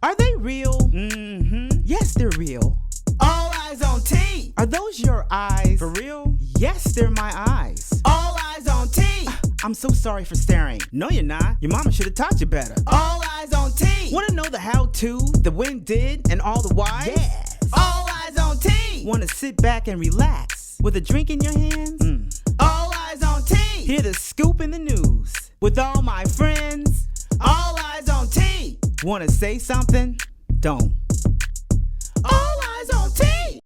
Are they real? Mm-hmm. Yes, they're real. All eyes on T. Are those your eyes? For real? Yes, they're my eyes. All eyes on T. I'm so sorry for staring. No, you're not. Your mama should have taught you better. All eyes on T. Want to know the how-to, the when did, and all the whys? Yes. All eyes on T. Want to sit back and relax with a drink in your hands? All eyes on T. Hear the scoop in the news with all my friends. All eyes on T. Want to say something? Don't. All eyes on T.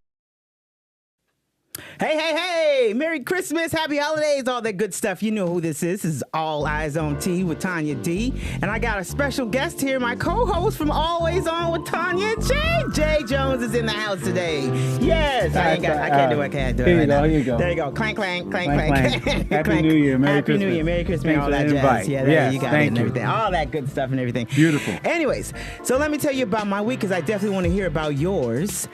Hey, Merry Christmas, Happy Holidays, all that good stuff. You know who this is. This is All Eyes on T with Tonya D. And I got a special guest here, my co-host from Always On with Tonya J. Jay Jones is in the house today. Yes, I can't do it. Here you go, here you go. There you go. Clank, clank, clank, clank. Happy New Year, Merry Happy Christmas. New Year, Merry Christmas, Thanks all for that the jazz. invite. Yeah, Yes, you got it thank and you. everything. All that good stuff and everything. Beautiful. Anyways, so let me tell you about my week because I definitely want to hear about yours.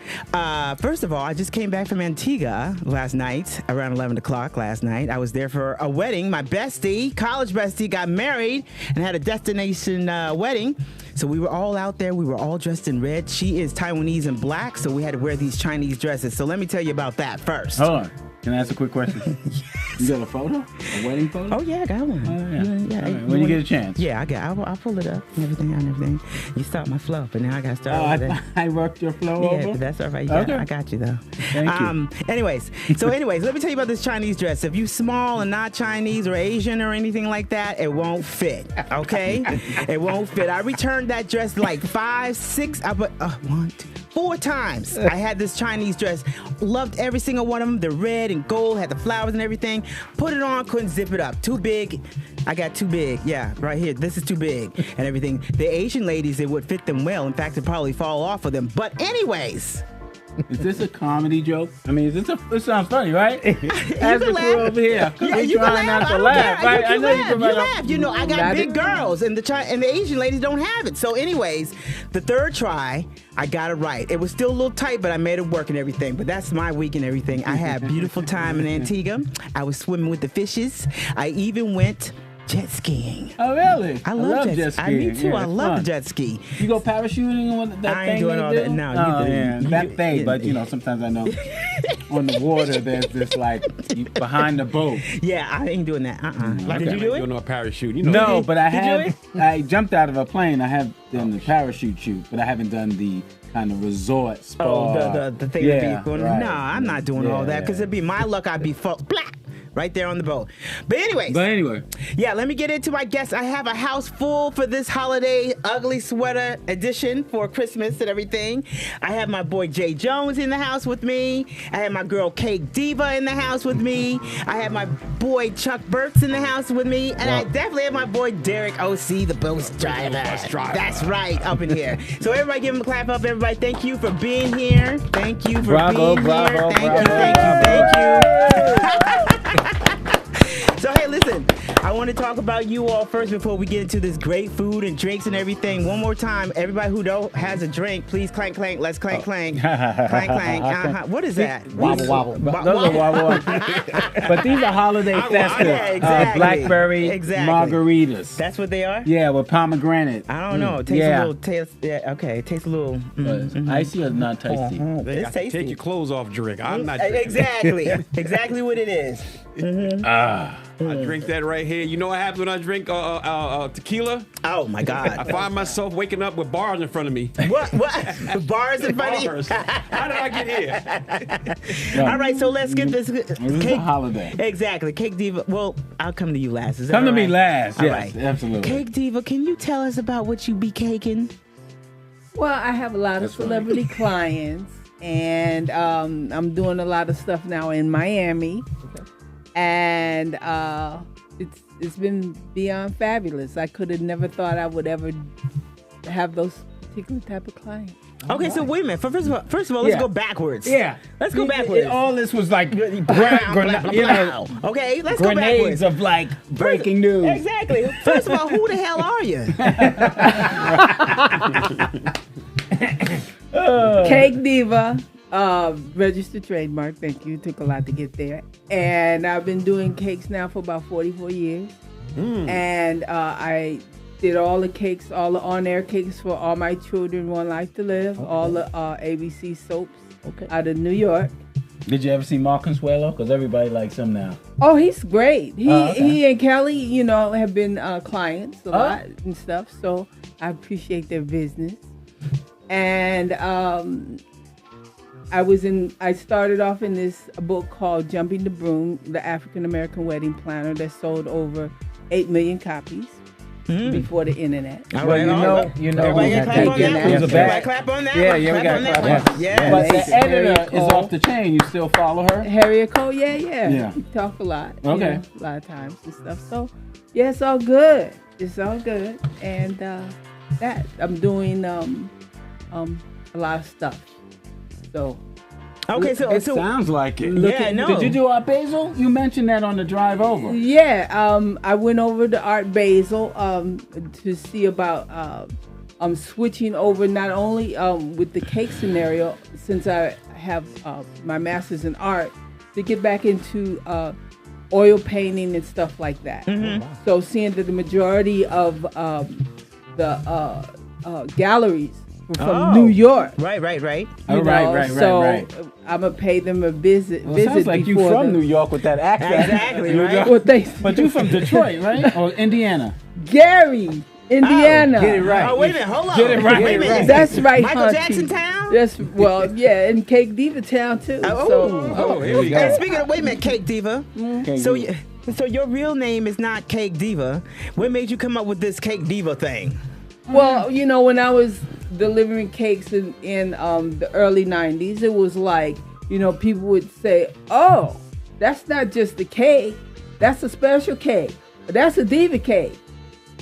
First of all, I just came back from Antigua last night, around 11 o'clock last night. I was there for a wedding. My bestie, college bestie, got married and had a destination wedding. So we were all out there. We were all dressed in red. She is Taiwanese and black, so we had to wear these Chinese dresses. So let me tell you about that first. Hold on. Can I ask a quick question? Yes. You got a photo? A wedding photo? Oh, yeah, I got one. Oh, yeah. Yeah. All right. When you get a chance. Yeah, I'll pull it up and everything. You stopped my flow, but now I got to start over there. I worked your flow Yeah, over? but that's all right. Okay. I got you, though. Thank you. Anyways, let me tell you about this Chinese dress. If you small and not Chinese or Asian or anything like that, it won't fit, okay? It won't fit. I returned that dress like 5, 6, 4 times. I had this Chinese dress. Loved every single one of them. The red and gold, had the flowers and everything. Put it on, couldn't zip it up. Too big. I got too big. Yeah, right here. This is too big and everything. The Asian ladies, it would fit them well. In fact, it'd probably fall off of them. But anyways. Is this a comedy joke? I mean, this sounds funny, right? As the laugh. crew over here. Yeah, you trying not to laugh, right? I know you can laugh. You know, I got big girls, and the Asian ladies don't have it. So, anyways, the third try, I got it right. It was still a little tight, but I made it work and everything. But that's my week and everything. I had a beautiful time in Antigua. I was swimming with the fishes. I even went jet skiing. Oh, really? I love jet skiing. Me too. Yeah, I love fun. jet ski. You go parachuting on that I thing ain't doing all that. No, you didn't. That thing, but sometimes I know on the water there's this behind the boat. Yeah, I ain't doing that. Did you do it? You know a parachute. No, but I jumped out of a plane. I have done the parachute shoot, but I haven't done the kind of resort spa. Oh, the thing would be going. Right. No, I'm not doing all that because it'd be my luck. I'd be black right there on the boat. But anyway, yeah. Let me get into my guests. I have a house full for this holiday ugly sweater edition for Christmas and everything. I have my boy Jay Jones in the house with me. I have my girl Cake Diva in the house with me. I have my boy Chuck Burks in the house with me, and I definitely have my boy Derrick OC, the bus driver. That's right, up in here. So everybody, give him a clap up. Everybody, thank you for being here. Thank you for being here. Thank you. So, hey, listen, I want to talk about you all first before we get into this great food and drinks and everything. One more time, everybody who has a drink, please clank, clank. Let's clank, clank. Clank, clank. What is that? Wobble, wobble. Those are wobble. But these are holiday festive. Yeah, exactly. Blackberry margaritas. That's what they are? Yeah, with pomegranate. I don't know. It tastes a little taste. Yeah, okay. It tastes a little. Icy or not tasty? It's tasty. Take your clothes off, drink. I'm not drinking. Exactly. Exactly what it is. I drink that right here. You know what happens when I drink tequila? Oh my God! I find myself waking up with bars in front of me. What? Bars in front of you? How did I get here? All right, so let's get this. This is a holiday. Exactly, Cake Diva. Well, I'll come to you last. Is that Come to all me right? last. All Yes, right. absolutely. Cake Diva, can you tell us about what you be caking? Well, I have a lot of celebrity clients, and I'm doing a lot of stuff now in Miami, and it's been beyond fabulous. I could have never thought I would ever have those particular type of clients. Okay, so wait a minute. First of all, let's go backwards. Yeah. Let's go backwards. All this was like Okay, let's go grenades backwards. of breaking news. Exactly. First of all, who the hell are you? Cake Diva, registered trademark. Thank you. It took a lot to get there. And I've been doing cakes now for about 44 years. And did all the cakes, all the on-air cakes for All My Children, One Life to Live, all the ABC soaps out of New York. Did you ever see Mark Consuelo? Because everybody likes him now. Oh, he's great. He and Kelly, have been clients a lot and stuff. So I appreciate their business. And I started off in this book called Jumping the Broom, the African American Wedding Planner, that sold over 8 million copies before the internet. All right, you know, everybody clap on that. Yeah, we got to clap on that. Yeah. But the editor is off the chain. You still follow her? Harriet Cole, yeah. We talk a lot. Okay. A lot of times and stuff. So, yeah, it's all good. It's all good. And that I'm doing a lot of stuff. So. Okay, so sounds like it. No. Did you do Art Basel? You mentioned that on the drive over. Yeah, I went over to Art Basel to see about switching over not only with the cake scenario, since I have my master's in art, to get back into oil painting and stuff like that. So seeing that the majority of the galleries from New York. Right. Right. So I'm gonna pay them a visit. Sounds like you from New York with that accent. Exactly, right? But you from Detroit, right? Or Indiana? Gary, Indiana. Get it right. Oh, wait a minute, hold on. Get it right. Wait a minute. That's right, Michael Hunty. Jackson town? Yes, and Cake Diva town too. Here we go. Hey, speaking of, wait a minute, Cake Diva. So your real name is not Cake Diva. What made you come up with this Cake Diva thing? Well, when I was delivering cakes in the early 90s, it was like, people would say, oh, that's not just a cake. That's a special cake. That's a diva cake.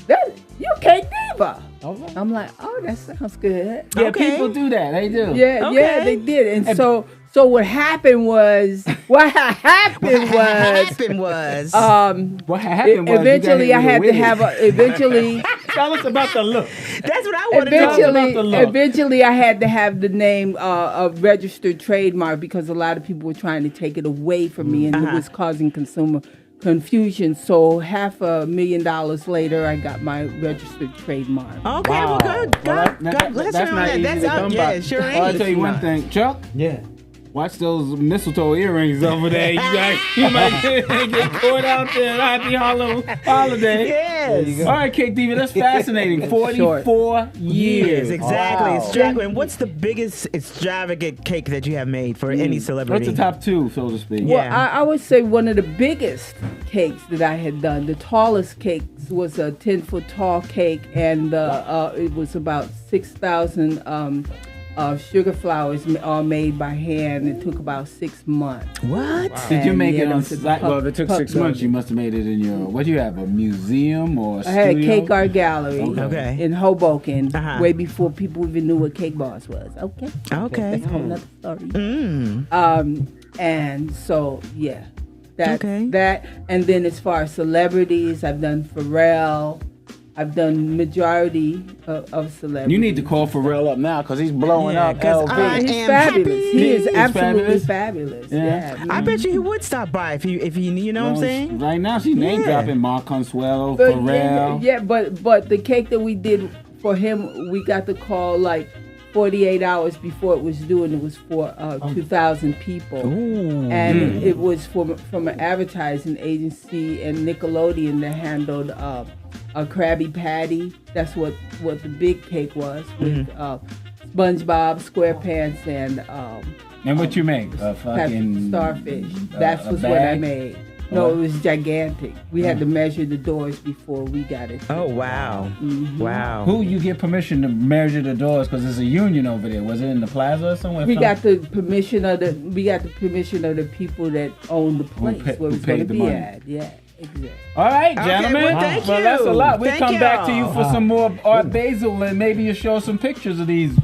You're Cake Diva. Okay. I'm like, oh, that sounds good. Yeah, people do that. They do. Yeah, they did. And so what happened was eventually I had to have tell us about the look. That's what I wanted to talk about, the look. Eventually I had to have the name a registered trademark because a lot of people were trying to take it away from me and it was causing consumer confusion. So $500,000 later, I got my registered trademark. Okay, well, good. Let's hear that. That's out. Yeah, it sure ain't. I'll tell you one thing, Chuck. Yeah. Watch those mistletoe earrings over there. You might get caught out there. Happy holiday. Yes. All right, Cake Diva, that's fascinating. 44 years. Exactly. Wow. And what's the biggest extravagant cake that you have made for any celebrity? What's the top two, so to speak? Well, I would say one of the biggest cakes that I had done, the tallest cake was a 10-foot tall cake, and it was about 6,000 sugar flowers all made by hand. It took about 6 months. What? Wow. Did you make it on? Well, it took 6 months. You must have made it in your. What do you have? A museum or a studio? I had a cake art gallery in Hoboken, way before people even knew what Cake Boss was. Okay. That's a whole nother story. And so that, and then as far as celebrities, I've done Pharrell. I've done majority of celebrities. You need to call Pharrell up now because he's blowing up. He's fabulous. He is absolutely fabulous. Yeah. I bet you he would stop by if he you know what I'm saying? Right now she's name dropping Mark Consuelo, Pharrell. Yeah, but the cake that we did for him, we got the call like 48 hours before it was due, and it was for 2,000 people. Ooh. And it was from an advertising agency and Nickelodeon that handled a Krabby Patty. That's what the big cake was with SpongeBob, SquarePants, and what you make? A fucking starfish. That's what I made. No, it was gigantic. We had to measure the doors before we got it. Oh wow! Wow. Who you get permission to measure the doors? Because there's a union over there. Was it in the plaza or somewhere? We got the permission of the people that own the place where it's going to be at. Yeah. Exactly. All right, gentlemen. Well, thank you. That's a lot. We'll come back to you for some more Art Basel, and maybe you'll show some pictures of these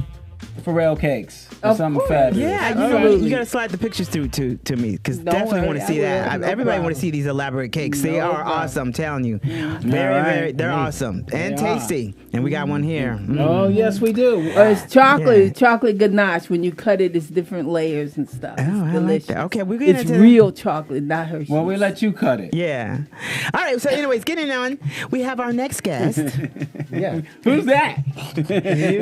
Pharrell cakes. Or something fabulous. Yeah, you gotta slide the pictures through to me because definitely want to see that. Everybody want to see these elaborate cakes. They are awesome. I'm telling you, they're awesome and tasty. And we got one here. Oh yes, we do. It's chocolate. It's chocolate ganache. When you cut it, it's different layers and stuff. Oh, I delicious. like that. Okay, we're gonna. It's real chocolate, not Hershey's. Well, we let you cut it. Yeah. All right. So, anyways, getting on, we have our next guest. Yeah. Who's that?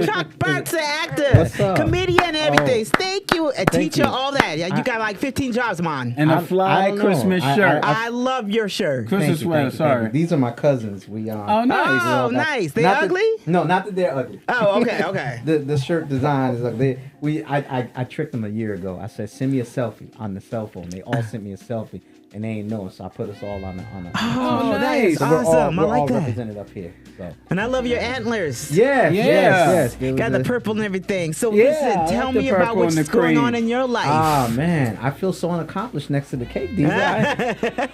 Chuck Burks, the actor, What's up? comedian, and everything. Thank you, a teacher, you. all that. Yeah, you got like 15 jobs, man. And a I fly don't know. Christmas shirt. I love your shirt. Christmas sweater, sorry. These are my cousins. We Oh, nice. Oh, nice. They not ugly? no, not that they're ugly. Oh, okay, okay. The shirt design is ugly. I tricked them a year ago. I said, send me a selfie on the cell phone. They all sent me a selfie, and they ain't know. So I put us all on a. Oh, that is So we're awesome. all, I like all that. represented up here. So. And I love your antlers. Yes. There Got was the a- purple and everything. So Yeah, listen, I tell like the me about purple and what's the going cream. on in your life. Ah man, I feel so unaccomplished next to the cake.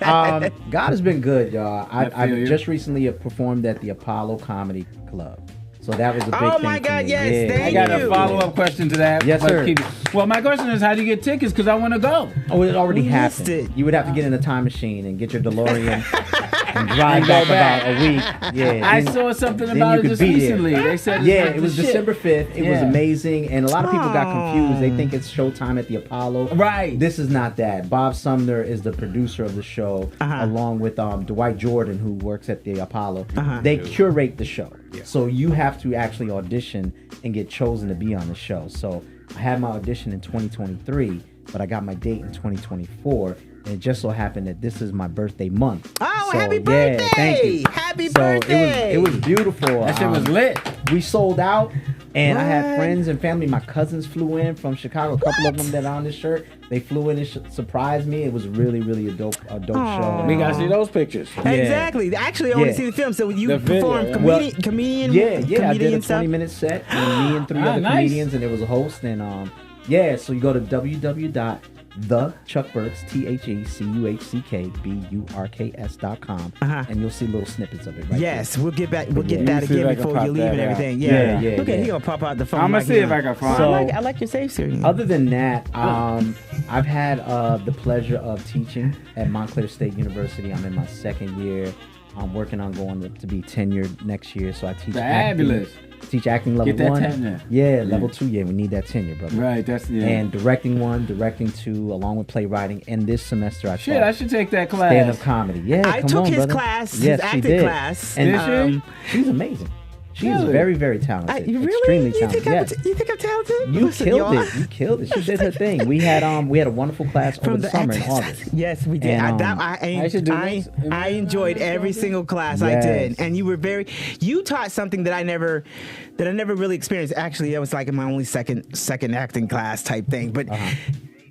God has been good, y'all. I I feel you. just recently performed at the Apollo Comedy Club, so that was a big Oh, thing my for God, me. yes, Yeah. thank I got you. a follow-up question to that. Yes, but sir. Well, my question is, how do you get tickets? Because I want to go. Oh, it already We missed happened. it. You would have to get in a time machine and get your DeLorean and drive back about a week. Yeah, I then- saw something then about you it could just be there. recently. They said Yeah, it was the shit. December 5th. It was Yeah. amazing. And a lot of people got confused. They think it's showtime at the Apollo. Right. This is not that. Bob Sumner is the producer of the show, along with Dwight Jordan, who works at the Apollo. They curate the show. So you have to actually audition and get chosen to be on the show. So I had my audition in 2023, but I got my date in 2024. And it just so happened that this is my birthday month. Oh, So, happy yeah, birthday! thank you. Happy So birthday! it was beautiful. That shit was lit. We sold out, and I had What? friends and family. My cousins flew in from Chicago. A couple of them that are on this shirt. They flew in and surprised me. It was really, really a dope show. We got to see those pictures. Exactly. Actually, I want to Yeah. see the film. So you The video, perform yeah. comedian, Yeah, I did a comedian stuff. 20-minute set, and me and three other nice. comedians, and there was a host. And so you go to www.thechuckburks, TheCuckBurks.com, and you'll see little snippets of it. Right Yes, we'll get back. We'll get Yeah. that Let me see if again I can before pop you leave that and out. everything. Yeah, Yeah. Look at yeah. he gonna pop out the phone. I'm going like to see he if I know. can find So- it. I like your safe series. Other than that, I've had the pleasure of teaching at Montclair State University. I'm in my second year. I'm working on going to be tenured next year, so I teach Fabulous. Teach acting level Get that 1. tenure. Yeah, level 2. Yeah, we need that tenure, brother. Right, that's And directing 1, directing 2, along with playwriting. And this semester I Shit, taught I should take that class. stand-up comedy. Yeah, I come took on, his brother. class, Yes, his she acting did. class. And Did she's amazing. She's Really? very, very talented. You really? Extremely You talented. think, Yes. you think I'm talented? You Listen, killed y'all. it. You killed it. She did her thing. We had a wonderful class over the summer in acting- August. Yes, we did. And, I should do this. I enjoyed every single class I Yes. did, and you taught something that I never really experienced. Actually, that was like in my only second acting class type thing, but.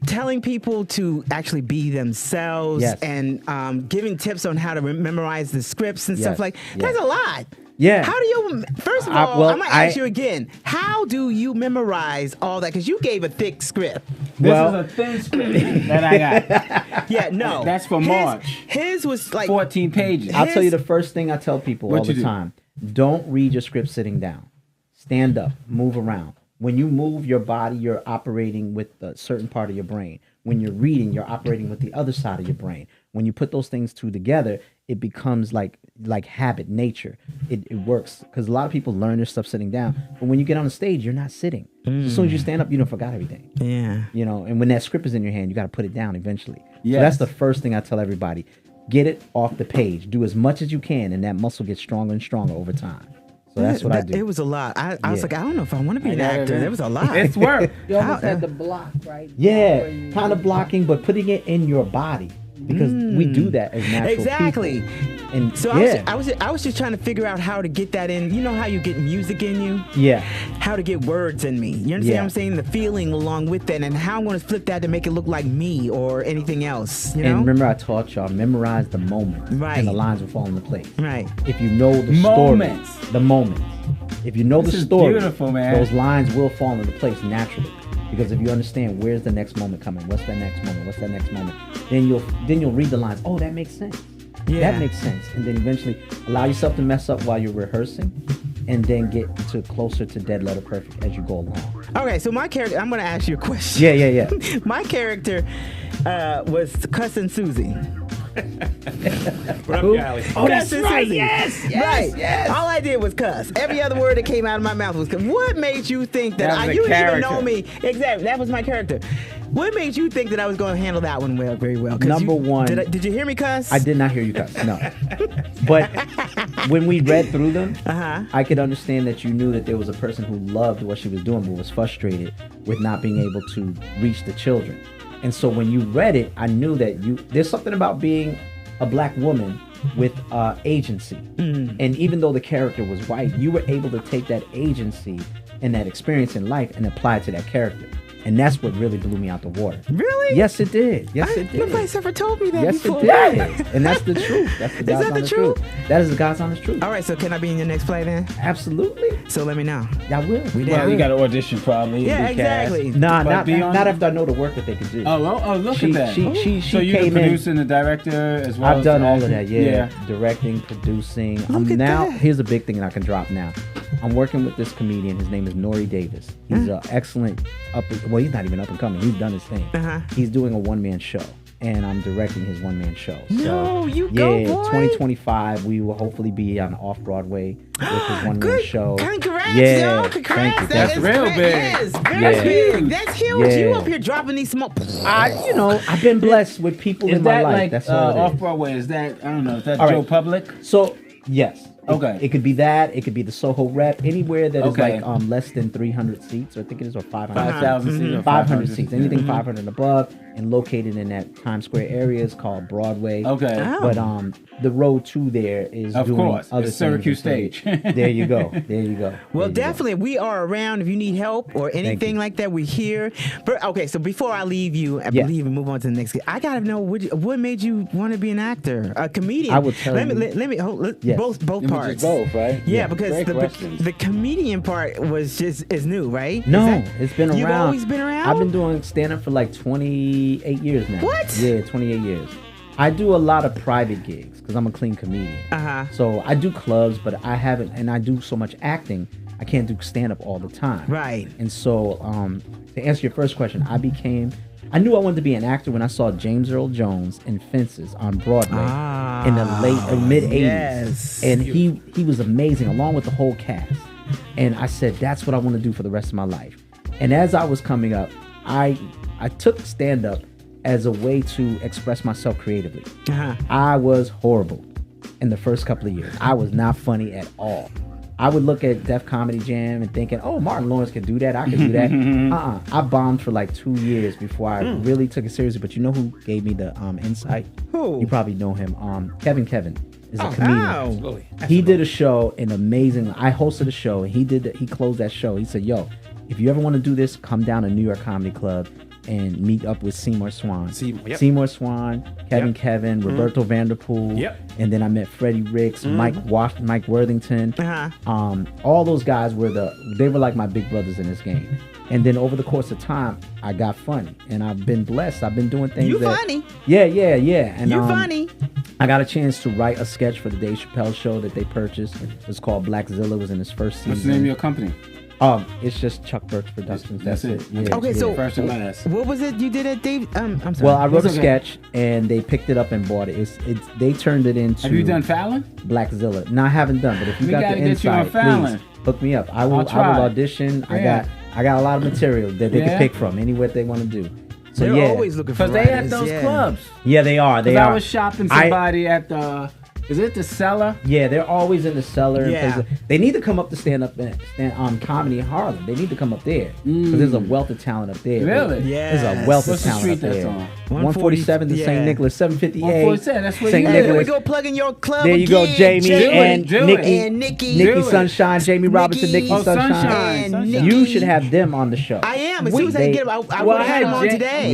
Telling people to actually be themselves Yes. and giving tips on how to memorize the scripts and Yes. stuff like that's Yes. a lot. Yeah. How do you? First of I- all, well, I'm gonna ask you again. How do you memorize all that? Because you gave a thick script. This Well- is a thin script that I got. Yeah, no. That's for March. His was like 14 pages. I'll tell you the first thing I tell people What all you the do? time. Don't read your script sitting down. Stand up, move around. When you move your body, you're operating with a certain part of your brain. When you're reading, you're operating with the other side of your brain. When you put those things two together, it becomes like habit, nature. It works because a lot of people learn their stuff sitting down. But when you get on the stage, you're not sitting. As soon as you stand up, you don't forgot everything. Yeah. You know, and when that script is in your hand, you got to put it down eventually. Yes. So that's the first thing I tell everybody. Get it off the page. Do as much as you can, and that muscle gets stronger and stronger over time. So that's what I do. It was a lot. I was Yeah. like, I don't know if I want to be an got it, actor. man. There was a lot. It's work. You almost How- had the block, right? Yeah, Where you- kind of blocking, but putting it in your body because we do that as natural Exactly. people. And So yeah, I was just trying to figure out how to get that in. You know how you get music in you? yeah, How to get words in me. You understand Yeah. what I'm saying? The feeling along with that, and how I'm going to flip that to make it look like me or anything else. You know? And remember, I taught y'all memorize the moment, Right. and the lines will fall into place. Right. If you know the Moments. story, the moments. If you know This the is story, beautiful, man. those lines will fall into place naturally. Because if you understand where's the next moment coming, what's that next moment, what's that next moment, then you'll read the lines. Oh, that makes sense. Yeah. That makes sense. And then eventually allow yourself to mess up while you're rehearsing, and then get to closer to dead letter perfect as you go along. Okay, so my character, I'm going to ask you a question. Yeah. My character was Cousin Susie. What up, Callie? Oh, that's right. Susie. Yes, Right. yes. All I did was cuss. Every other word that came out of my mouth was cuss. What made you think that, That was a you didn't even character. know me? Exactly. That was my character. What made you think that I was going to handle that one very well? 'Cause Number one. Did you hear me cuss? I did not hear you cuss. No. But when we read through them, I could understand that you knew that there was a person who loved what she was doing but was frustrated with not being able to reach the children. And so when you read it, I knew that there's something about being a black woman with agency. And even though the character was white, you were able to take that agency and that experience in life and apply it to that character. And that's what really blew me out the water. Really? Yes, it did. Yes, it did. Nobody's ever told me that Yes, before. it did. And that's the truth. That's the God's that the honest truth? That is the God's honest truth. All right, so can I be in your next play then? Absolutely. So let me know. I will. Well, you got to audition probably. Yeah, and be cast. exactly. Nah, But be on- not after I know the work that they could do. Oh, look at that. She so you're the came in. producer and the director as well. I've done as all of acting? that, yeah. Directing, producing. Look at now, that. here's a big thing that I can drop now. I'm working with this comedian. His name is Nori Davis. He's an excellent he's not even up and coming. He's done his thing. He's doing a one-man show, and I'm directing his one-man show. No, you yeah, go, boy. 2025, we will hopefully be on Off-Broadway with his one-man Good. show. Congrats, Yeah, yo. Congrats. thank you. That's real big. Yes, very Yeah. big. That's huge. Yeah. You up here dropping these smoke. I've been blessed with people Is in my that life. like That's all it is. off Broadway? Is that I don't know? Is that All Joe right. Public? So yes. Okay. It could be that. It could be the Soho Rep. Anywhere that is Okay. like less than 300 seats, or I think it is, or 500. 5,000 seats or 500 seats. Anything yeah. 500 and above, and located in that Times Square area is called Broadway. Okay. Oh. But the road to there is Of doing course. other It's things Syracuse and things. stage. There you go. There you go. Well, There you go. definitely, we are around if you need help or anything you. like that. We're here. But okay, so before I leave you, I Yeah. believe and move on to the next. I gotta know what made you want to be an actor, a comedian. I will tell let you. Me, let me Yes. both It was parts. just both, right? Yeah, because Great questions. the comedian part is new, right? No, Is that- it's been around. You've always been around. I've been doing stand up for like 28 years now. What? Yeah, 28 years. I do a lot of private gigs because I'm a clean comedian. So I do clubs, but I haven't, and I do so much acting, I can't do stand up all the time. Right. And so, to answer your first question, I knew I wanted to be an actor when I saw James Earl Jones in Fences on Broadway in the mid 80s. Yes. And he was amazing along with the whole cast. And I said, that's what I want to do for the rest of my life. And as I was coming up, I took stand up as a way to express myself creatively. I was horrible in the first couple of years. I was not funny at all. I would look at Def Comedy Jam and thinking, oh, Martin Lawrence could do that. I could do that. I bombed for like 2 years before I really took it seriously. But you know who gave me the insight? Who? You probably know him. Kevin is a comedian. Wow. He did a show, an amazing. I hosted a show, and he closed that show. He said, "Yo, if you ever want to do this, come down to New York Comedy Club and meet up with Seymour Swan. Seymour Swan, Kevin, Roberto Vanderpool, and then I met Freddie Ricks, Mike Worthington. All those guys were like my big brothers in this game. And then over the course of time, I got funny, and I've been blessed. I've been doing things. You funny. Yeah. And You funny. I got a chance to write a sketch for the Dave Chappelle show that they purchased. It's called Blackzilla. It was in its first season. What's the name of your company? It's just Chuck Burks Productions. That's it. Yeah, Okay, yeah. so First and last. what was it you did at Dave? I'm sorry. Well, I wrote a It's okay. sketch and they picked it up and bought it. They turned it into. Have you done Fallon? Blackzilla? No, I haven't done. But if you We got gotta the get you on insight, Fallon. please hook me up. I will try. audition. Yeah. I got a lot of material that they Yeah. can pick from anywhere they want to do. So They're yeah, always looking for Because they at writers, those yeah. clubs. yeah, they are. They Because are. I was shopping somebody at the. Is it the Cellar? Yeah, they're always in the cellar. Yeah. And places. They need to come up to stand up and comedy in Harlem. They need to come up there because there's a wealth of talent up there. Really? Yes. There's a wealth What's of the talent street up that's there. on? 147 to yeah. St. Nicholas, 758. 147, that's where St. you Hey, live. here we Nicholas. go plugging your club There you go, again, Jamie and Do it. Nikki. And Nikki. Do Nikki it. Sunshine, Jamie Robinson, Nikki Oh, Sunshine. Sunshine. And You Nikki. should have them on the show. I am. As soon as I They- get them, I Well, would have had them on Jan- today.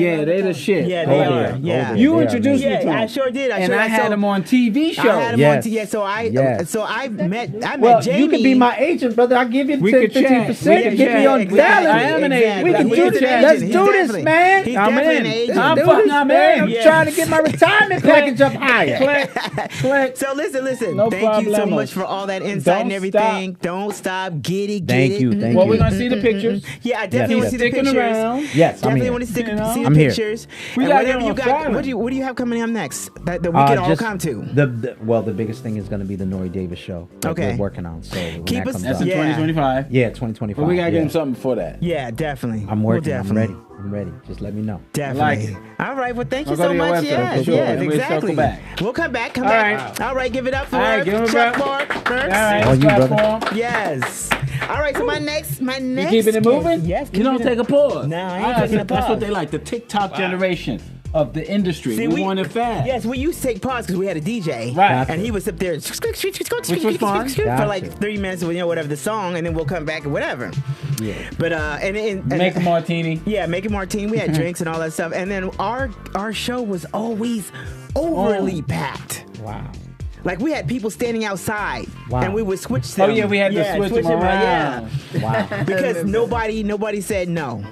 Yeah, they the shit. Yeah, Oh, they yeah. are. Oh, Yeah. yeah. You They are introduced me amazing. to them. I sure did. And I had them on TV shows. I had them Yes. on. Yeah, so Yes. I met Well, Jamie. you can be my agent, brother. I'll give you We 10, could chat. 15% We to could get me chat. on Exactly. salary. I am an agent. We can He's do an this. agent. Let's He's do this, definitely- man. he's I'm definitely in. an agent. I'm Do fucking. this, I'm man. in. I'm Yeah. trying to get my retirement package up higher. Click, click. So listen. No Thank you so problemos. much for all that insight and Don't everything. Don't stop. Get it. Thank you, thank Well, you. we're gonna see the pictures. Yeah, I Yes, definitely want to see the sticking pictures. around. Yes, I'm Definitely here. want to see You know? the I'm here. pictures. We And gotta whatever get you on got. Friday. What do you have coming up next that we can all Just come to? The biggest thing is going to be the Nori Davis show that Okay. we're working on. So when Keep that us- comes That's out, in Yeah. 2025. yeah, 2025. But we gotta get yeah. him something before that. Yeah, definitely. I'm We'll working. I'm definitely. ready. I'm ready. Just let me know. Definitely. like it. All right. Well, thank you I'll go so to your much. website Yes, for sure, yes, and we'll exactly. circle back. We'll come back. Come All back. right. All right. Give it up for All right, give him Chuck back. Burks. All right, Oh, you, brother. platform. Yes. All right. So my next. You keeping it moving? Yes. You don't take a pause. No, I ain't All right, taking a That's what pause. they like. The TikTok generation of the industry. See, we want it fast. Yes, we used to take pause because we had a DJ. Right. And he would sit there Which was fun. for like Gotcha. 3 minutes, whatever the song, and then we'll come back and whatever. Yeah. But and Make a martini. Yeah, make a martini. We had drinks and all that stuff, and then our show was always overly packed. Wow. Like we had people standing outside, Wow. and we would switch Oh them. yeah, we had to switch them around. Yeah, Wow. because nobody said no.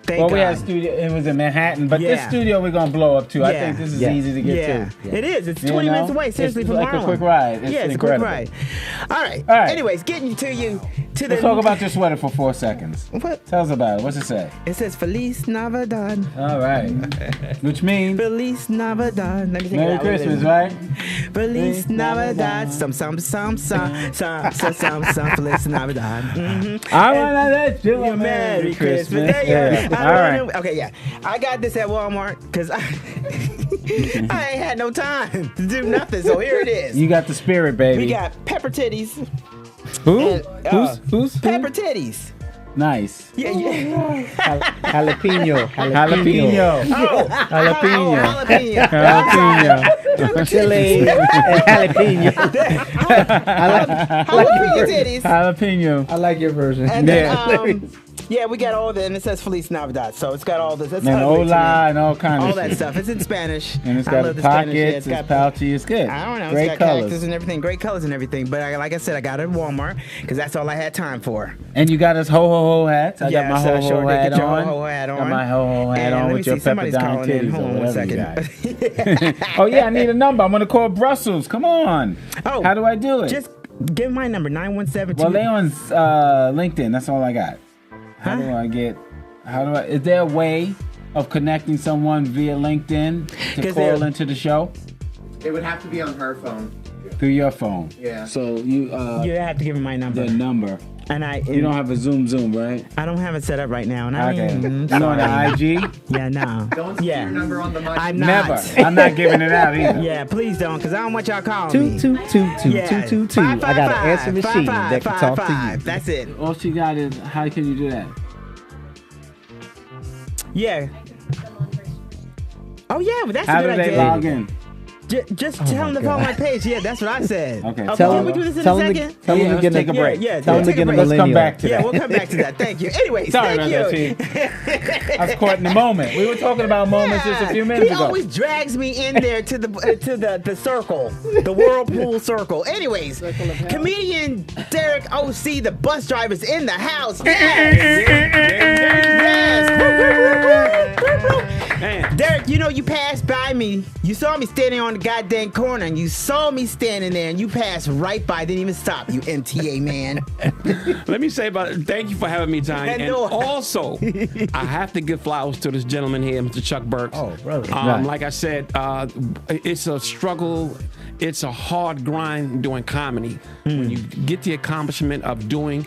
Thank Well, God. we had studio. It was in Manhattan, but this Yeah. studio we're gonna blow up too. I Yeah. think this is Yeah. easy to get Yeah, to. it is. It's You 20 know? minutes away, seriously, It's from like a Harlem. quick ride. It's yeah, it's incredible. a quick ride. All right. All right. Anyways, getting to you to Let's the. talk about your sweater for 4 seconds. What? Tell us about it. What's it say? It says Feliz Navidad. All right. Which means Feliz Navidad. Let me think Merry of that. Christmas, right? Feliz Navidad. Some. Feliz Navidad. Mm-hmm. I wanna let you a Merry Christmas. There you Yeah. go. All right. Okay, yeah. I got this at Walmart because I ain't had no time to do nothing. So here it is. You got the spirit, baby. We got pepper titties. who? and, Who's Pepper titties. Nice. Yeah, yeah. Jalapeno. Jalapeno. Oh, Jalapeno. jalapeno. Jalapeno. Chili and jalapeno. Jalapeno titties. Jalapeno. I like your version. And then, Yeah. yeah, we got all that, and it says Feliz Navidad, so it's got all this. That's And ugly to me. hola and all kinds all of that shit. stuff. It's in Spanish. And it's I got love the Spanish. pockets, Yeah, it's pouchy, it's good. I don't know. Great It's got cactus colors. and everything, great colors and everything. But like I said, I got it at Walmart because that's all I had time for. And you got us ho ho ho hats. I got my Yes, ho I ho sure did. hat Get your on. ho-ho hat Got on. my ho ho hat And on let me with your see, somebody's pepper down calling in. titties Hold or on one whatever you second. got. Oh yeah, I need a number. I'm gonna call Brussels. Come on. Oh, How do I do it? Just give my number 917. Well, they on LinkedIn. That's all I got. How Huh? do I get? Is there a way of connecting someone via LinkedIn to 'Cause call they're- into the show It would have to be on her phone. through your phone? Yeah. So you You have to give me my number. the number. And You don't have a Zoom, right? I don't have it set up right now. And I Okay. mean, You on the IG? yeah, no. Don't say Yeah. your number on the mic. I'm not. Never. I'm not giving it out either. Yeah, please don't, because I don't want y'all calling Two, me. two, two, two, Yeah. two, two, two. I got an answer machine that can talk to you. That's it. All she got is how can you do that? Yeah. Oh yeah, but that's How a do good they idea. log in? Just tell them to follow my page. Yeah, that's what I said. Okay. Tell can him, we do this in tell a him second? to, tell him Yeah, to let's get take a break. Yeah, Tell him to take a get a break. Let's millennial. come back to Yeah, that. we'll come back to that. Thank you. Anyways, Sorry thank about you. that, I was caught in the moment. We were talking about moments just a few minutes he ago. always drags me in there to the circle, the whirlpool circle. Anyways, comedian Derrick OC, the bus driver's in the house. Yes. Derrick, you know you passed by me. You saw me standing on the goddamn corner, and you saw me standing there, and you passed right by. Didn't even stop. You MTA man. Let me say about it. Thank you for having me, Tonya. And No. also, I have to give flowers to this gentleman here, Mr. Chuck Burks. Oh, brother. Right. Like I said, it's a struggle. It's a hard grind doing comedy. When you get the accomplishment of doing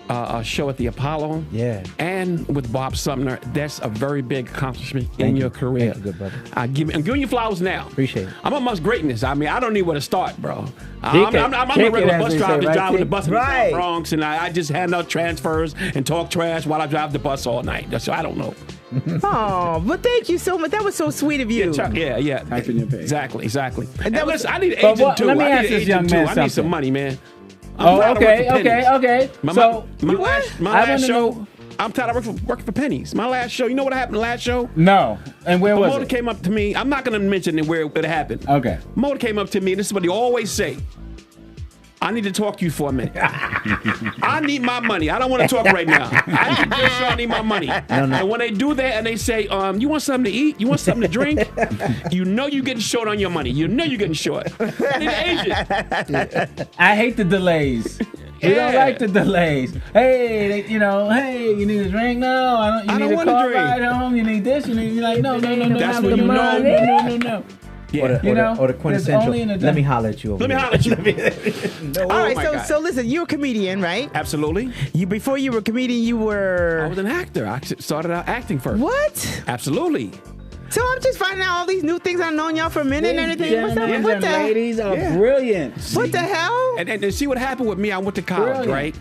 a show at the Apollo, Yeah. and with Bob Sumner, that's a very big accomplishment in Thank your you. career. Thank you, good brother. I'm giving you flowers now. Appreciate it. I'm amongst greatness. I mean, I don't need where to start, bro. Kick I'm a it, regular as bus they say, driver, right, drive with the Kick? bus in Right. the Bronx, and I just hand out transfers and talk trash while I drive the bus all night. So I don't know. Oh, but thank you so much. That was so sweet of you. Chuck, yeah. Type in your page. Exactly. And that And was- listen, I need an But agent what- too. let me I ask need an this young agent man too. I need some something. money, man. I'm Oh, tired of okay, working for pennies. okay. My So, last I wanna show, know- I'm tired of working for pennies. My last show, you know what happened last show? No. And where was Motor it? came up to me. I'm not going to mention where it happened. Okay. Motor came up to me, and this is what he always say. I need to talk to you for a minute. I need my money. I don't want to talk right now. I need my money. And when they do that and they say, you want something to eat? You want something to drink? You know you're getting short on your money. You know you're getting short. I need an agent. I hate the delays. We don't like the delays. Hey, hey, you need a drink? No, I don't. You need a car ride home? You need this? You're like, no. That's when you know. No. Yeah. Or the quintessential. Let me holler at you. Let me holler at you. All right, so listen, you're a comedian, right? Absolutely. Before you were a comedian, you were... I was an actor. I started out acting first. What? Absolutely. So I'm just finding out all these new things. I've known y'all for a minute and everything. What the ladies are brilliant. What the hell? And see what happened with me. I went to college, right?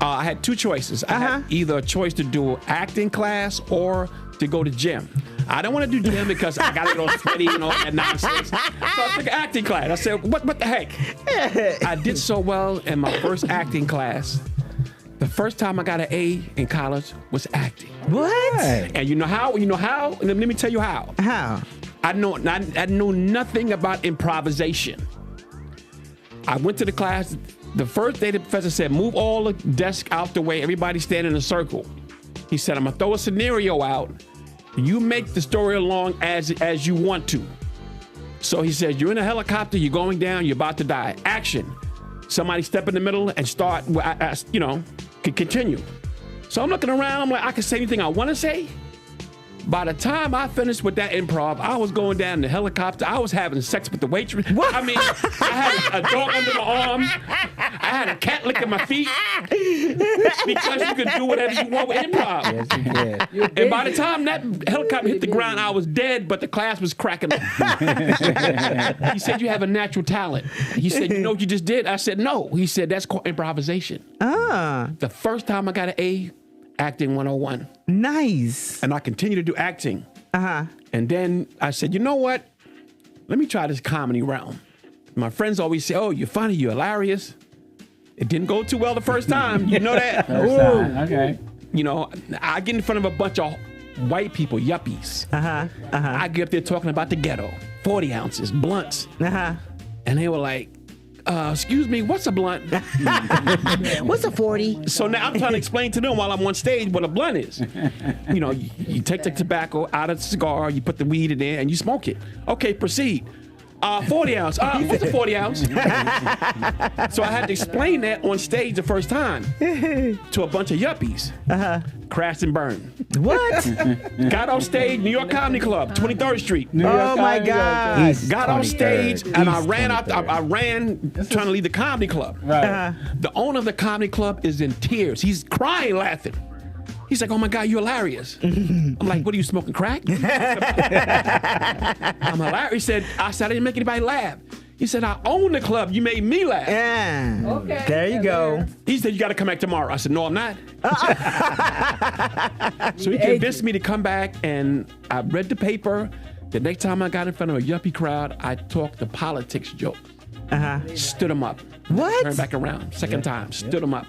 I had two choices. I had either a choice to do acting class or to go to gym. I don't want to do gym because I got to get all sweaty and all that nonsense. So I took an acting class. I said, what the heck? I did so well in my first acting class. The first time I got an A in college was acting. What? And you know how? Let me tell you how. How? I know nothing about improvisation. I went to the class. The first day the professor said, move all the desks out the way. Everybody stand in a circle. He said, I'm going to throw a scenario out. You make the story along as you want to. So he says, you're in a helicopter, you're going down, you're about to die. Action. Somebody step in the middle and start, continue. So I'm looking around, I'm like, I can say anything I want to say. By the time I finished with that improv, I was going down in the helicopter. I was having sex with the waitress. What? I mean, I had a dog under my arm. I had a cat licking my feet. Because you can do whatever you want with improv. Yes, you can. And by the time that helicopter hit the ground, I was dead, but the class was cracking up. He said, you have a natural talent. He said, you know what you just did? I said, no. He said, that's called improvisation. The first time I got an A, acting 101. Nice. And I continue to do acting. And then I said, you know what? Let me try this comedy realm. My friends always say, oh, you're funny, you're hilarious. It didn't go too well the first time. You know that? First time. Okay. You know, I get in front of a bunch of white people, yuppies. I get up there talking about the ghetto, 40 ounces, blunts. And they were like, excuse me, what's a blunt? What's a 40? So now I'm trying to explain to them while I'm on stage what a blunt is. You know, you take the tobacco out of the cigar, you put the weed in there, and you smoke it. Okay, proceed. 40 ounce. What's a 40 ounce? So I had to explain that on stage the first time to a bunch of yuppies. Crashed and burned. What? Got on stage, New York Comedy Club, 23rd Street. Oh my God. Got on stage and I ran out. I ran trying to leave the comedy club. Right. The owner of the comedy club is in tears. He's crying, laughing. He's like, oh my God, you're hilarious. I'm like, what are you smoking, crack? I'm hilarious. He said, I didn't make anybody laugh. He said, I own the club. You made me laugh. Yeah. Okay. There you go. He said, you got to come back tomorrow. I said, no, I'm not. So he convinced me to come back, and I read the paper. The next time I got in front of a yuppie crowd, I talked the politics joke. Stood him up. What? Turned back around. Second time. Stood him up.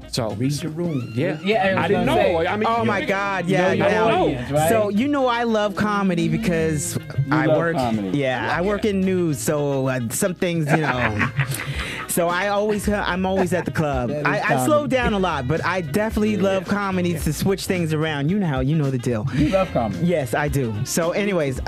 So Read your room. Yeah. Yeah, I didn't know. say, I mean, Oh my God! Yeah, your yeah. audience, right? So you know I love comedy because I love work. comedy. Yeah, I work in news, so some things, you know. So I'm always at the club. I slow down a lot, but I definitely love comedy to switch things around. You know the deal. You love comedy. Yes, I do. So, anyways,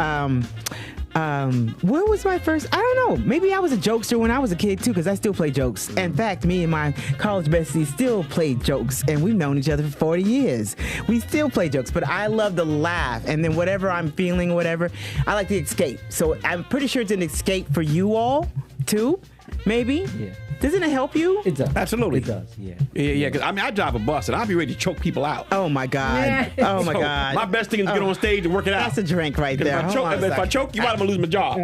where was my first? I don't know. Maybe I was a jokester when I was a kid too, because I still play jokes. In fact, me and my college bestie still play jokes, and we've known each other for 40 years. We still play jokes, but I love to laugh, and then whatever I'm feeling, whatever, I like to escape. So I'm pretty sure it's an escape for you all too. Maybe. Yeah. Doesn't it help you? It does. Absolutely. It does, yeah. Yeah, because I mean, I drive a bus and I'll be ready to choke people out. Oh my God. Oh my So, God. My best thing is to get on stage and work it out. That's a drink right there. If I choke you out, I'm going to lose my job.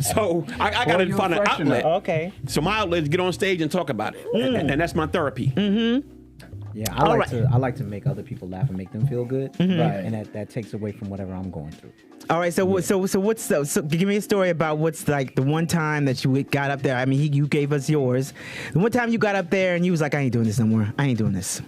So I got to find an outlet. Okay. So my outlet is get on stage and talk about it. And that's my therapy. Yeah, I like to make other people laugh and make them feel good. Right. And that takes away from whatever I'm going through. All right, so what's so give me a story about what's like the one time that you got up there. I mean, you gave us yours. The one time you got up there and you was like, I ain't doing this no more. I ain't doing this.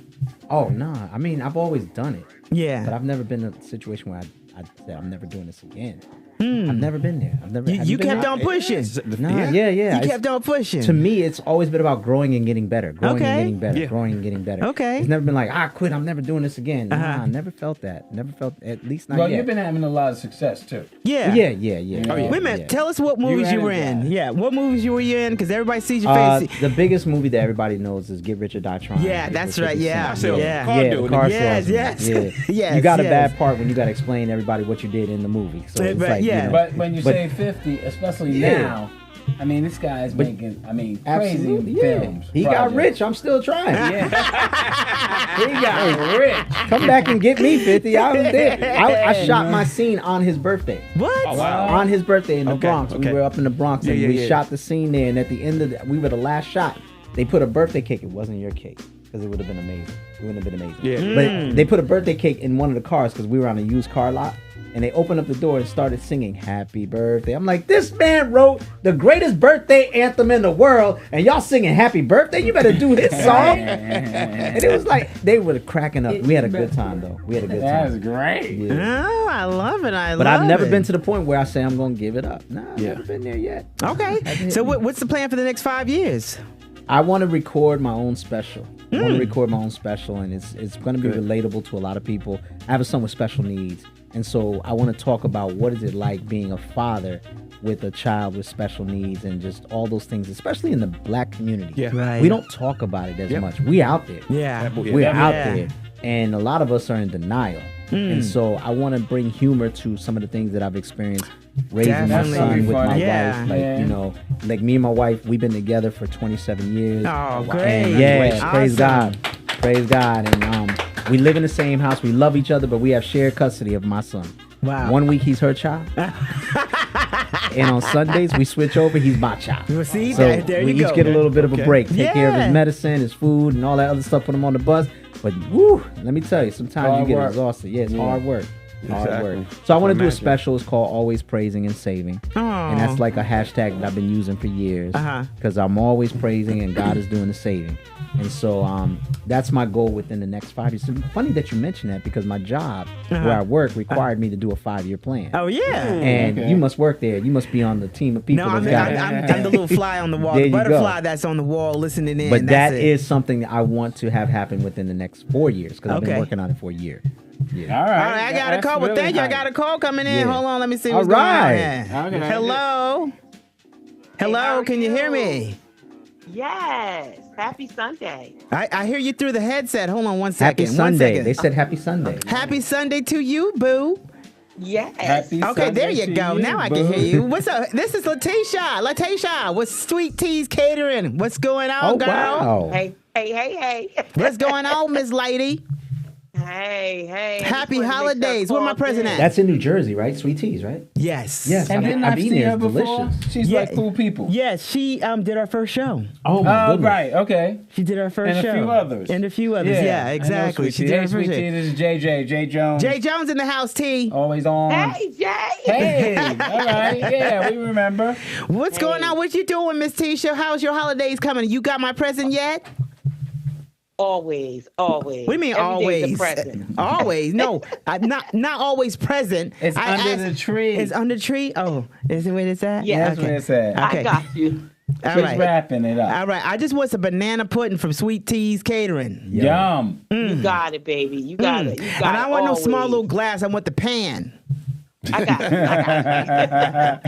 Oh, nah. I mean, I've always done it. Yeah. But I've never been in a situation where I said I'm never doing this again. I've never been there. I've never. You kept on pushing. Nah, yeah. You kept on pushing. To me, it's always been about growing and getting better. Growing and getting better. Yeah. Growing and getting better. Okay. It's never been like, I quit. I'm never doing this again. Nah, I never felt that. Never felt, at least not Well, yet. you've been having a lot of success too. Yeah. Yeah. Oh, yeah. Wait a minute. Yeah. Tell us what movies you were in. Yeah. What movies you were in? Because everybody sees your face. The biggest movie that everybody knows is Get Rich or Die Trying. Yeah, that's right. Yeah. Yeah. The car Yes, salesman. yes. Yeah. Yes, You got a yes. bad part when you got to explain to everybody what you did in the movie. So it's But, like, yeah. you know, But when you say 50, especially Yeah. now, I mean, this guy's making, crazy absolutely, films. He got projects. rich. I'm still trying. He got rich. Come back and get me 50. I was there. I shot my scene on his birthday. What? Oh, wow. On his birthday in the Okay, Bronx. okay. We were up in the Bronx and Yeah, we yeah. shot the scene there. And at the end of we were the last shot. They put a birthday cake. It wasn't your cake because it would have been amazing. It wouldn't have been amazing. Yeah. But they put a birthday cake in one of the cars because we were on a used car lot. And they opened up the door and started singing Happy Birthday. I'm like, this man wrote the greatest birthday anthem in the world, and y'all singing Happy Birthday? You better do his song. And it was like, they were cracking up. We had a good time, though. We had a good That's time. great. Yeah. Oh, I love it. But I've never been to the point where I say I'm going to give it up. Nah, I've Yeah. never been there yet. Okay. So what's the plan for the next 5 years? I want to record my own special. I want to record my own special, and it's going to be relatable to a lot of people. I have a son with special needs, and so I want to talk about what is it like being a father with a child with special needs and just all those things, especially in the black community. Yeah. Right. We don't talk about it as much. We out there. Yeah. We're out Yeah. there, and a lot of us are in denial. And so I want to bring humor to some of the things that I've experienced raising Definitely. my son with my Yeah. wife. Like, Yeah. you know, like me and my wife, we've been together for 27 years. Oh, And great. yeah, praise Awesome. God. Praise God. And we live in the same house. We love each other, but we have shared custody of my son. Wow. 1 week he's her child. And on Sundays we switch over, he's my child. Well, see, So there we you each go. get a little bit of a break. Take care of Yeah. his medicine, his food, and all that other stuff, put him on the bus. But woo, let me tell you, sometimes Hard you get work. exhausted. Yeah, it's hard work. Hard Exactly. work. So I want to do a Imagine. special. It's called Always Praising and Saving. And that's like a hashtag that I've been using for years. Because I'm always praising and God is doing the saving. And so that's my goal within the next 5 years. So funny that you mentioned that because my job where I work required me to do a 5-year plan. Oh, yeah. And Okay. you must work there. You must be on the team of people No, that's I'm, got it. I'm the little fly on the wall, There the you go. butterfly that's on the wall listening in. But That's that it. is something that I want to have happen within the next 4 years because I've been Okay. working on it for a year. Yeah. All right. All right, I got a That's call. Well, really thank you. I hype. got a call coming in. Yeah. Hold on, let me see All what's right. going on. Okay. Hello. Hello, can you hear me? Yes. Happy Sunday. I hear you through the headset. Hold on one Happy second. One Sunday. second. They said Happy Sunday. Happy Sunday to you, boo. Yes. Happy Okay, there Sunday you to go. Now I can boo. hear you. What's up? This is Latisha with Sweet Teas Catering. What's going on, Oh, girl? wow. Hey. What's going on, Miss Lady? Hey. Happy Just wanted to make sure holidays. Where my called present in. at? That's in New Jersey, right? Sweet Teas, right? Yes. Yes. And didn't I I've see eaten there. her It's before? delicious. She's Yeah. like cool people. Yes, she did our first show. Oh, my Oh, goodness. right. Okay. She did our first And a show. few others. And a few others. Yeah, I know exactly. Sweet She Tea. did Hey, our Sweet first Tea, show. this is Jay Jones. Jay Jones in the house, T. Always on. Hey, Jay. Hey, all right. Yeah, we remember. What's going on? What you doing, Miss Tisha? How's your holidays coming? You got my present yet? Always. What do you mean Every day's a always? present. Always? No, not always present. It's I under asked- the tree. It's under the tree. Oh, is it where it's at? Yeah. That's what it said. Okay. I got you. All She's right. wrapping it up. All right. I just want some banana pudding from Sweet Teas Catering. Yum. You got it, baby. You got it. You got And I want no always. small little glass. I want the pan. I got you.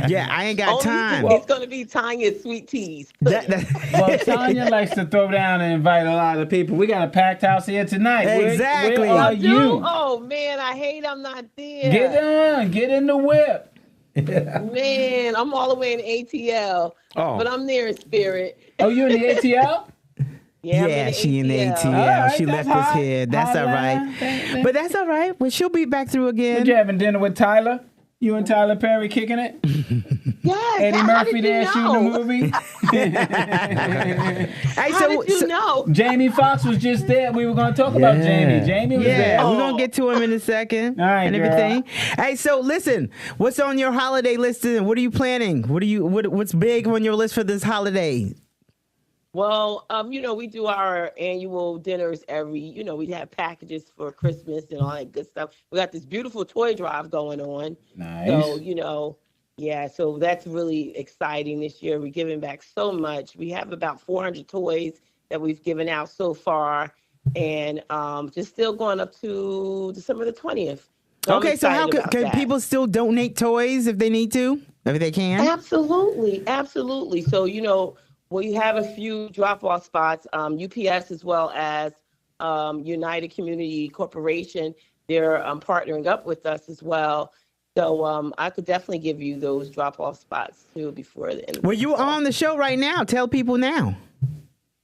Yeah, I ain't got Only time. It's going to be Tonya's Sweet Teas. That- Well, Tonya likes to throw down and invite a lot of people. We got a packed house here tonight. Exactly. Where are Dude, you? oh, man, I hate I'm not there. Get on. Get in the whip. Man, I'm all the way in ATL. Oh. But I'm there in spirit. Oh, you in the ATL? Yeah, I'm Yeah, she in the ATL. All right, She that's left us hot. here. That's Hot all right. line. But that's all right. Well, she'll be back through What again. you having dinner with Tyler? You and Tyler Perry kicking it? Yes. Eddie how Murphy did you there shooting a know? movie? Hey, How did you know? Jamie Foxx was just there. We were going to talk about Yeah. Jamie. Jamie was yeah, there. we're gonna get to him in a second All right, and girl. everything. Hey, so listen, what's on your holiday list and what are you planning? What's big on your list for this holiday? Well, we do our annual dinners we have packages for Christmas and all that good stuff. We got this beautiful toy drive going on. Nice. So, Yeah, so that's really exciting this year. We're giving back so much. We have about 400 toys that we've given out so far, and just still going up to December the 20th. So okay, so how can people still donate toys if they need to, if they can? Absolutely, absolutely. So, we have a few drop-off spots, UPS as well as United Community Corporation. They're partnering up with us as well. So I could definitely give you those drop-off spots too before the end. Well, you're on the show right now. Tell people now.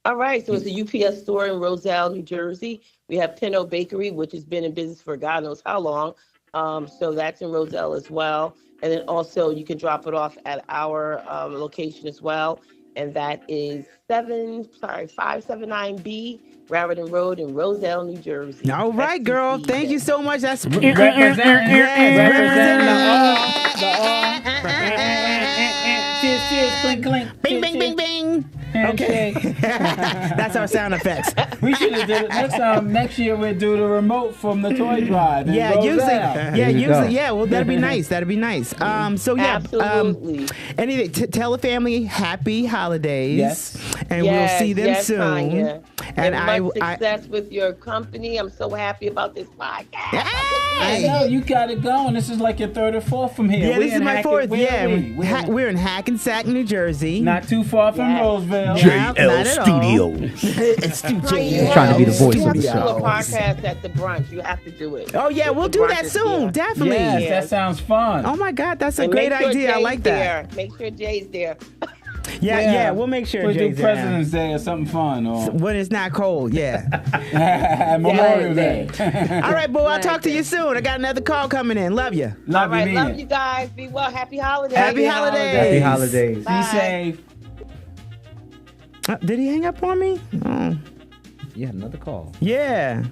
All right. So it's a UPS store in Roselle, New Jersey. We have Pinot Bakery, which has been in business for God knows how long. So that's in Roselle as well. And then also you can drop it off at our location as well. And that is 579B Raritan Road in Roselle, New Jersey. All right, girl. Thank you so much. That's representing cheers, clink, clink. Bing, bing, bing, bing. Okay. That's our sound effects. We should have did it next year we'll do the remote from the toy drive. Yeah, usually. Yeah, well, that'd be nice. So yeah, absolutely. Anything, tell the family happy holidays. Yes. And we'll see them soon. Tonya. And much success with your company. I'm so happy about this podcast. I know you got it going. This is like your third or fourth from here. Yeah, this is my fourth. We're in Hackensack, New Jersey. Not too far from Roseville. JL Studios. Trying to be the voice of the show. You have to do a podcast at the brunch. You have to do it. Oh yeah, we'll do that soon. Definitely. Yes, that sounds fun. Oh my God, that's a great idea. I like that. Make sure Jay's there. Yeah, we'll make sure we'll Jay's do President's Day or something fun. Or when it's not cold, yeah. Memorial Day. All right, boo, I'll talk to you soon. I got another call coming in. Love you. All right, love you guys. Be well. Happy holidays. Happy holidays. Happy holidays. Bye. Be safe. Did he hang up on me? Oh. Yeah, another call. Yeah.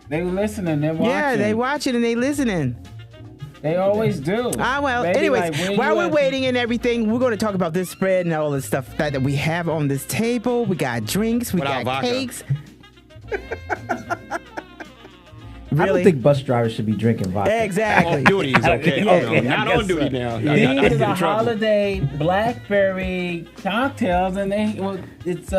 They listening. They're watching. Yeah, they watching and they listening. They always do. Well, anyways, while we're waiting and everything, we're going to talk about this spread and all the stuff that we have on this table. We got drinks, we got cakes. Really? I don't think bus drivers should be drinking vodka. Exactly. Off duty is okay. Not on duty now. These are the holiday blackberry cocktails, and it's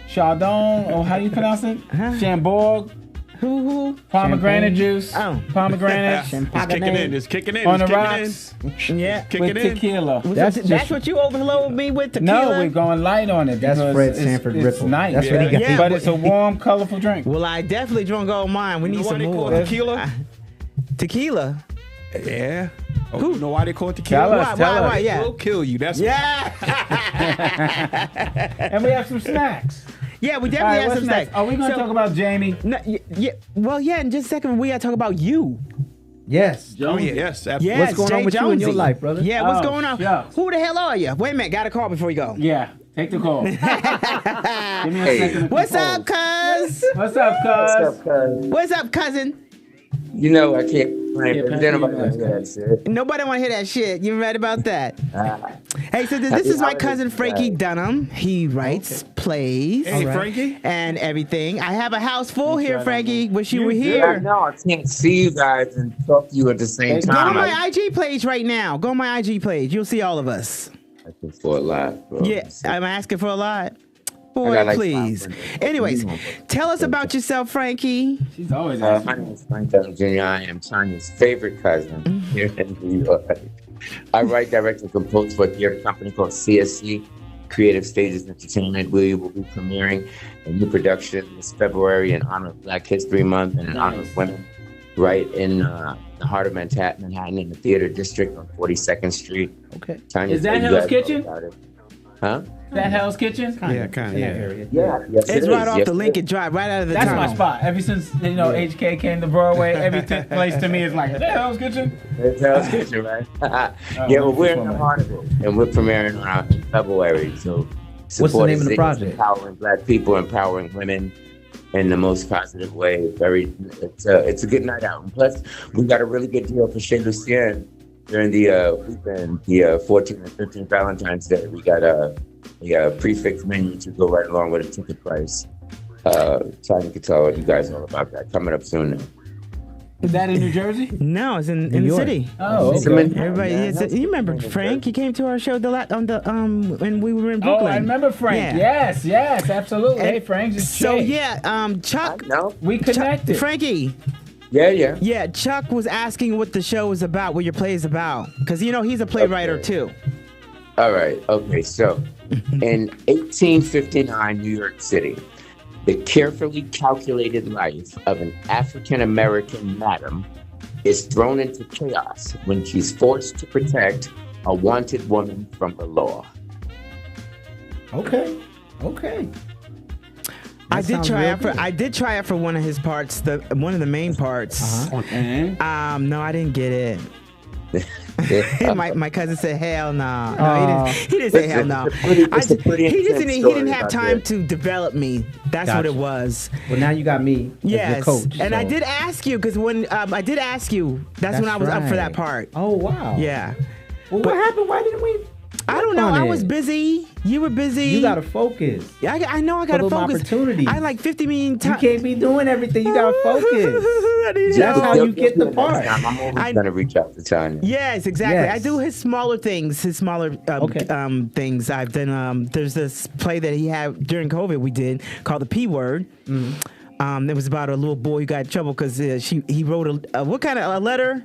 Chardon, or how do you pronounce it? Chambord. Who? Pomegranate juice. Oh. Pomegranate. It's kicking in. On the rocks. Yeah. With tequila. That's what you overload me with, tequila? No, we're going light on it. That's Fred Sanford Ripple. It's nice. That's what he got. Yeah, but it's a warm, colorful drink. Well, I definitely drunk all mine. We need some more. Tequila? Tequila? Yeah. Oh, you know why they call it tequila? Why? Yeah. It will kill you. That's And we have some snacks. Yeah, we definitely have some snacks. Are we going to talk about Jamie? No, yeah. Well, yeah, in just a second, we got to talk about you. Yes. Oh, yes, absolutely. Yes, what's going on with you in your life, brother? Yeah, what's going on? Shucks. Who the hell are you? Wait a minute, got a call before you go. Yeah, take the call. Give me a second. What's up, cuz? What's up, cuz? What's up, cousin? You know I can't complain, but then nobody want to hear that shit. Nobody want to hear that shit. You right about that. Hey, so this is my cousin Frankie Dunham. He writes plays. Hey, Frankie. And everything. I have a house full here, Frankie. Wish you were here. No, I can't see you guys and talk to you at the same Go time. on my IG page right now. Go on my IG page. You'll see all of us. Asking for a lot, bro. Yeah, I'm asking for a lot. Boy, please. Anyways, tell us about yourself, Frankie. She's always my name is Frank Dunham Jr. I am Tonya's favorite cousin here in New York. I write, direct, and compose for a theater company called CSC, Creative Stages Entertainment. We will be premiering a new production this February in honor of Black History Month and in honor of women, right in the heart of Manhattan in the theater district on 42nd Street. Okay. Is that Hell's Kitchen? Huh? That Hell's Kitchen? Yeah, kind of. Yeah. Yes, it's right off the Lincoln Drive, right out of the tunnel. That's my spot. Ever since HK came to Broadway, every place to me is like, is that Hell's Kitchen? It's Hell's Kitchen, right? Well, we're in the heart of it, and we're premiering in February. So, what's the name of the project? Empowering Black people, empowering women in the most positive way. It's a good night out. And plus, we got a really good deal for Chez Lucien during the weekend, the 14th and 15th Valentine's Day. We got a prefix menu to go right along with a ticket price. Tanya can tell you guys all about that coming up soon. Is that in New Jersey? No, it's in the city. Oh, okay. Everybody, you remember Frank? He came to our show when we were in Brooklyn. Oh, I remember Frank. Yeah. Yes, absolutely. Hey, Frank. So Chuck, we connected. Frankie. Yeah. Yeah, Chuck was asking what the show is about, what your play is about, because he's a playwright too. All right. Okay. So, in 1859, New York City, the carefully calculated life of an African-American madam is thrown into chaos when she's forced to protect a wanted woman from the law. Okay. I did try out for one of his parts, one of the main parts. Uh-huh. No, I didn't get it. my cousin said hell no. No, he didn't say hell no. He didn't have time to develop me. That's what it was. Well, now you got me as your coach. And I did ask you because when I did ask you, that's when I was up for that part. Oh wow. Yeah. Well, what happened? Why didn't we? I don't know. I was busy. You were busy. You gotta focus. I know. I gotta focus. Opportunities. I like 50 million times. You can't be doing everything. You gotta focus. That's how you get the part. I'm always gonna reach out to Tonya. Yes, exactly. Yes. I do his smaller things. Things. I've done. There's this play that he had during COVID. We did called The P Word. Mm-hmm. It was about a little boy who got in trouble because he wrote a letter.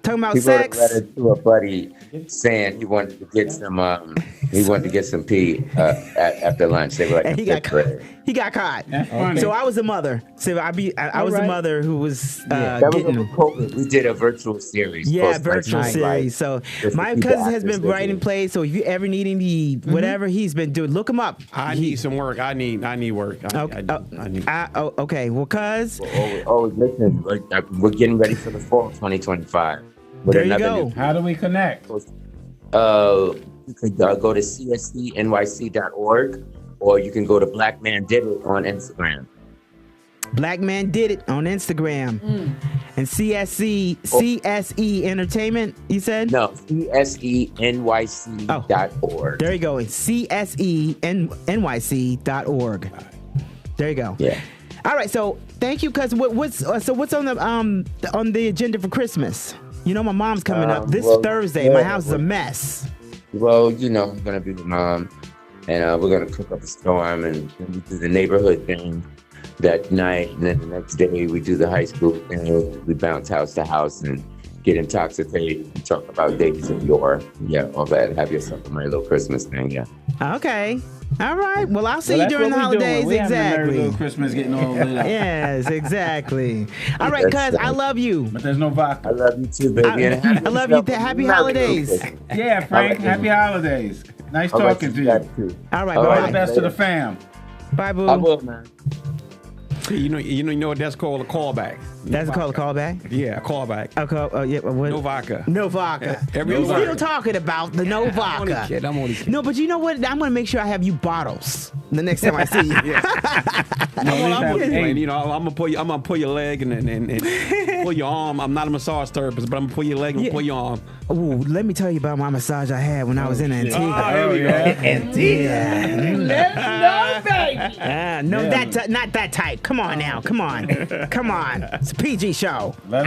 Talking about sex. He wrote a letter to a buddy saying he wanted to get some pee after lunch. They were like, and he got caught. Okay. So I was a mother. So I was a mother who was that was over COVID. We did a virtual series. Yeah, virtual series. So my cousin has been writing plays. So if you ever need him, whatever he's been doing, look him up. I need some work. I need work. Okay. Well, cuz. Listen, we're getting ready for the fall 2025. There you go. How do we connect? You could go to cscnyc.org, or you can go to Black Man Did It on Instagram. Black Man Did It on Instagram. And CSE Entertainment, you said? No, cscnyc.org. There you go. cscnyc.org. There you go. Yeah. All right. So thank you. Cause what's on the agenda for Christmas? You know, my mom's coming up this Thursday. My house is a mess. Well, I'm gonna be with Mom, and we're gonna cook up a storm, and we do the neighborhood thing that night, and then the next day we do the high school thing. We bounce house to house and get intoxicated and talk about days of yore. Yeah, all that. Have yourself a merry little Christmas thing. Yeah. Okay. All right. Well, I'll see you during the holidays. We exactly. Having a merry little Christmas, getting all lit up. Yes, exactly. All right, cuz I love you. But there's no vodka. I love you too, baby. I love you. Happy holidays. Yeah, Frank. Happy holidays. Nice talking to you. All right. All the best to the fam. Bye, boo. I will, man. You know what that's called? A callback. That's called a callback? Yeah, a callback. No vodka. No vodka. We're still talking about the no vodka. I'm only kidding. No, but you know what? I'm going to make sure I have you bottles the next time I see you. I'm gonna pull your leg and pull your arm. I'm not a massage therapist, but I'm gonna pull your leg and pull your arm. Ooh, let me tell you about my massage I had when I was in Antigua. Oh, there we go. Antigua. Let's go, baby. Not that type. Come on now. Come on. It's a PG show. I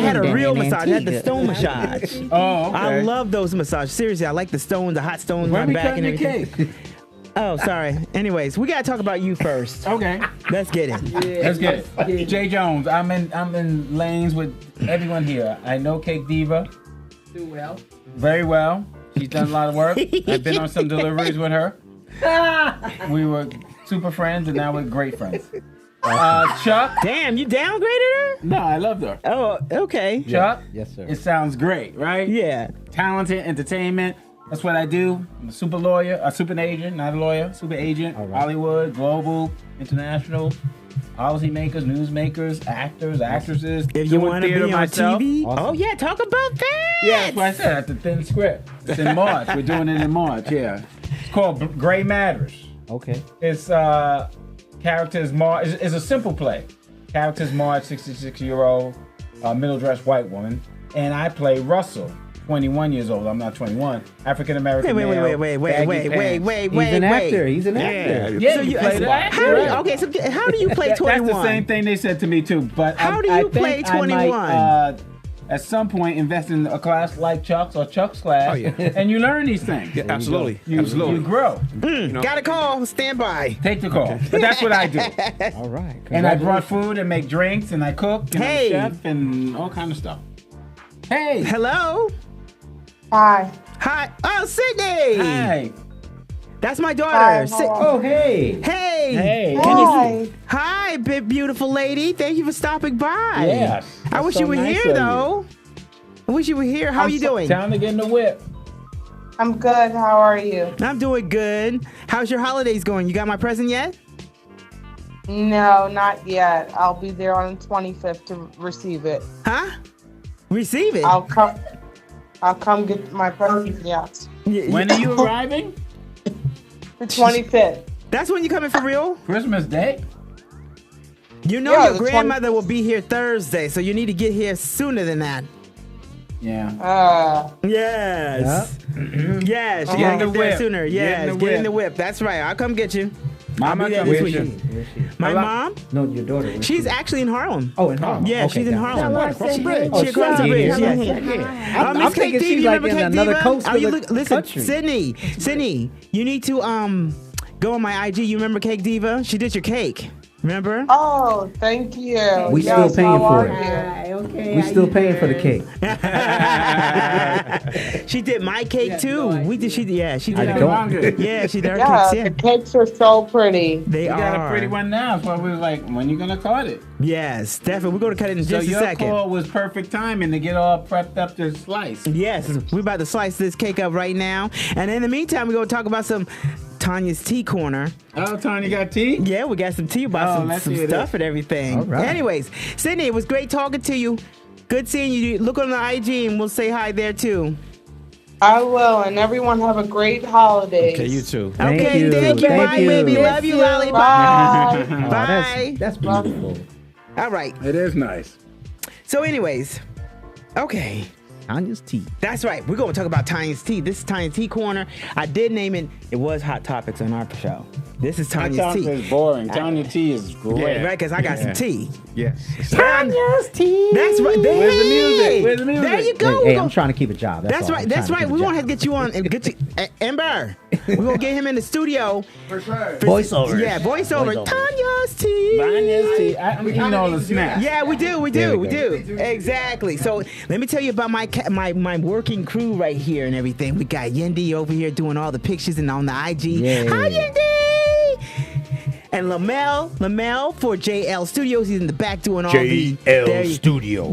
had a real massage. I had the stone massage. Oh, okay. I love those massages. Seriously, I like the stones, the hot stones on my back and everything. Cake? Oh, sorry. Anyways, we gotta talk about you first. Okay. Let's get it. Let's get it. Jay Jones, I'm in lanes with everyone here. I know Cake Diva. Do well. Very well. She's done a lot of work. I've been on some deliveries with her. We were super friends, and now we're great friends. Chuck. Damn, you downgraded her? No, I loved her. Oh, okay. Chuck. Yes, sir. It sounds great, right? Yeah. Talented entertainment. That's what I do. I'm a super lawyer, a super agent, not a lawyer, super agent. Right. Hollywood, global, international, policymakers, newsmakers, actors, actresses. If you want to be on TV, awesome. Oh yeah, talk about that. Yeah, that's what I said. That's the thin script. It's in March. We're doing it in March. Yeah, it's called Gray Matters. Okay. It's characters March. It's a simple play. Characters March, 66-year-old middle-dressed white woman, and I play Russell, 21 years old. I'm not 21. African American. Wait. He's an actor. He's an actor. Yeah, So you you- played it. Okay, so how do you play 21? That's the same thing they said to me too. But How do you play 21? At some point, invest in a class like Chuck's or Chuck's class, Oh, yeah. and you learn these things. Yeah, absolutely. You grow. Got a call. Stand by. Take the call. But that's what I do. All right. And I brought food and make drinks and I cook and Hey. I'm a chef and all kind of stuff. Hey. Hello. Hi. Hi. Oh, Sydney. Hi. That's my daughter. Hi, Oh, hey. Hey. Hey. Can you Hi. see? Hi, big beautiful lady. Thank you for stopping by. Yes. I That's wish so you were nice here of though. I wish you were here. How are you doing? Time to get in the whip. I'm good. How are you? I'm doing good. How's your holidays going? You got my present yet? No, not yet. I'll be there on the 25th to receive it. Huh? Receive it. I'll come get my present. Yes. When are you arriving? The 25th. That's when you coming for real? Christmas Day. You know Yeah, your the grandmother will be here Thursday, so you need to get here sooner than that. Yeah. Yes. Yes, you Get gotta in the get there whip. sooner. Yes, get in the whip. That's right. I'll come get you. Mama, I'll be there come this get weekend. you. Where's she? My mom? No, your daughter. Where's She's she? actually in Harlem. Oh, in Harlem. Yeah, Okay, she's in got it. Harlem. Tell her I said hey. Oh, She across the she bridge. is. Yes. I'm Miss thinking Cake she's Diva, like remember in Cake another Diva? coast Oh, of you the look, listen, country. Sydney, you need to go on my IG. You remember Cake Diva? She did your cake. Remember? Oh, thank you. We Yes, still paying how for are it. you? Hi, okay. We how still you paying for the doing? cake. She did my cake too. We did. She did. I her. don't. Yeah, she did her Yeah, cakes. the Yeah, cakes are so pretty. they You are. got a pretty one now. So we was like, when you gonna cut it? Yes, definitely. We're gonna cut it in So just a your second. call was perfect timing to get all prepped up to slice. Yes, we're about to slice this cake up right now, and in the meantime, we're gonna talk about some Tonya's tea corner. Oh, Tonya got tea? Yeah, we got some tea about let's some hear stuff this. and everything. All right. Anyways, Sydney, it was great talking to you. Good seeing you. Look on the IG and we'll say hi there too. I will, and everyone have a great holiday. Okay, you too. Thank Okay, you. thank you. Thank Bye, you. baby. Love you, lollipop. Bye. Oh, Bye. that's beautiful. All right. It is nice. So, anyways, okay. Tanya's tea. That's right. We're going to talk about Tanya's Tea. This is Tanya's Tea Corner. I did name it. It was Hot Topics on our show. This is Tanya's Tonya Tea. is boring. Tonya tea is great. Yeah, right, because I got some tea. Yes. Tanya's Tea. That's right. Where's the Hey, music? Where's the music? There you go. Hey, I'm trying to keep a job. That's all. right. I'm That's trying to right. keep We a want to job. get you on and get you, Ember. We're gonna get him in the studio. Voiceovers. Yeah, voiceover. Voiceovers. Tanya's Tea. Tanya's tea. I'm eating all the snacks. Yeah, we do. There We we do. Exactly. So let me tell you about my working crew right here and everything. We got Yendi over here doing all the pictures and on the IG. Yay. Hi, Yendi. And Lamel for JL Studios. He's in the back doing all the Studio.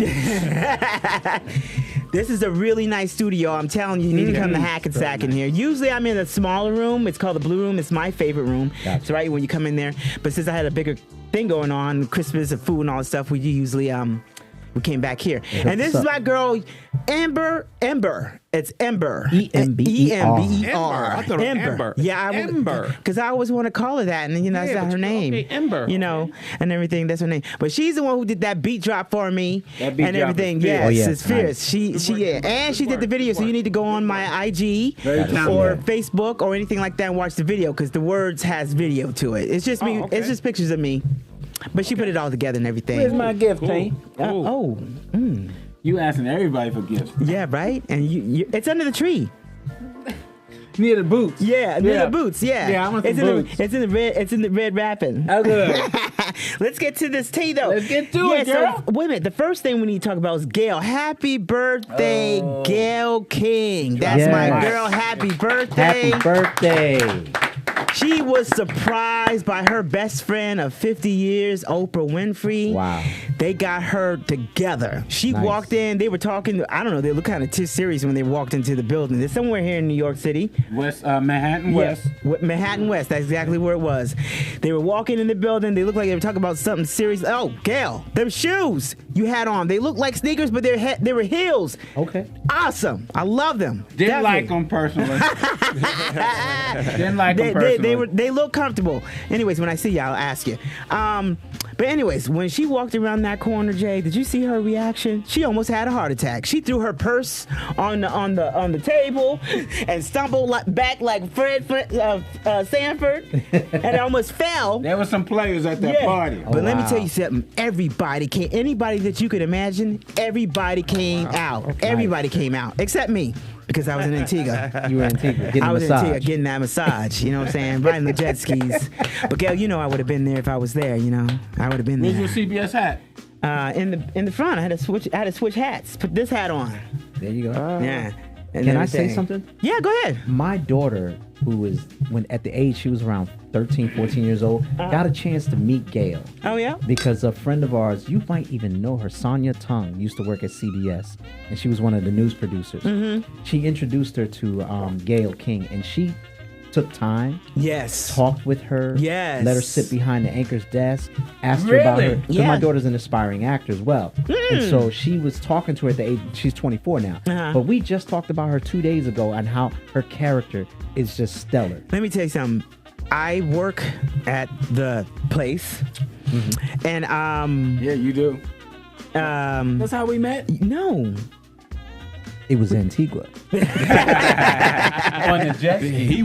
This is a really nice studio. I'm telling you, you need to come to Hackensack in here. Usually I'm in a smaller room. It's called the Blue Room. It's my favorite room. Gotcha. It's right when you come in there. But since I had a bigger thing going on, Christmas and food and all that stuff, we usually we came back here. And this is my girl, Ember. It's Ember. E-M-B-E-R. E-M-B-E-R. I thought it was Amber. Yeah, Ember. Because I always want to call her that, and that's Yeah, not but her name. okay, Ember. You know, and everything. That's her name. But she's the one who did that beat drop for me That beat and drop is everything. fierce. Yes, Oh, yeah, it's fierce. nice. And she did the video. So you need to go on my IG Very or talented. Facebook or anything like that and watch the video because the words has video to it. It's just me. okay. It's just pictures of me. But she put it all together and everything. Where's my gift, T? You asking everybody for gifts. Yeah, right. And you it's under the tree. Near the boots. Yeah, near the boots. Yeah, Yeah, I want it's some in boots. The, it's in the red. It's in the red wrapping. Oh, good. Let's get to this tea, though. Let's get to it, girl. So, wait a minute. The first thing we need to talk about is Gail. Happy birthday, Gail King. That's Yes. my girl. Happy birthday. Happy birthday. She was surprised by her best friend of 50 years, Oprah Winfrey. Wow. They got her together. She Nice. walked in. They were talking. I don't know. They looked kind of too serious when they walked into the building. They're somewhere here in New York City. Manhattan West. Yeah, Manhattan West. That's exactly where it was. They were walking in the building. They looked like they were talking about something serious. Oh, Gail, them shoes you had on. They looked like sneakers, but they were heels. Okay. Awesome. I love them. Didn't Definitely. like them personally. Didn't like them personally. they look comfortable. Anyways, when I see you, I'll ask you. But anyways, when she walked around that corner, Jay, did you see her reaction? She almost had a heart attack. She threw her purse on the table and stumbled back like Fred Sanford, and it almost fell. There were some players at that party. But let me tell you something. Everybody came. Anybody that you could imagine, everybody came out. Okay. Everybody came out except me. Because I was in Antigua. You were in Antigua getting a massage. I was in Antigua getting that massage. You know what I'm saying? Riding the jet skis. But Gail, you know I would have been there if I was there. You know, I would have been there. Where's your CBS hat? In the front. I had to switch hats. Put this hat on. There you go. Yeah. Can I say something? Yeah, go ahead. My daughter, who was at the age she was around 13, 14 years old, got a chance to meet Gail. Oh, yeah? Because a friend of ours, you might even know her, Sonia Tung, used to work at CBS, and she was one of the news producers. Mm-hmm. She introduced her to Gail King, and she took time. Yes. Talked with her. Yes. Let her sit behind the anchor's desk. Asked her about her. Because my daughter's an aspiring actor as well. And so she was talking to her at the age, she's 24 now. But we just talked about her 2 days ago and how her character is just stellar. Let me tell you something. I work at the place. Mm-hmm. And yeah, you do. That's how we met? No. It was Antigua. On the jet ski. He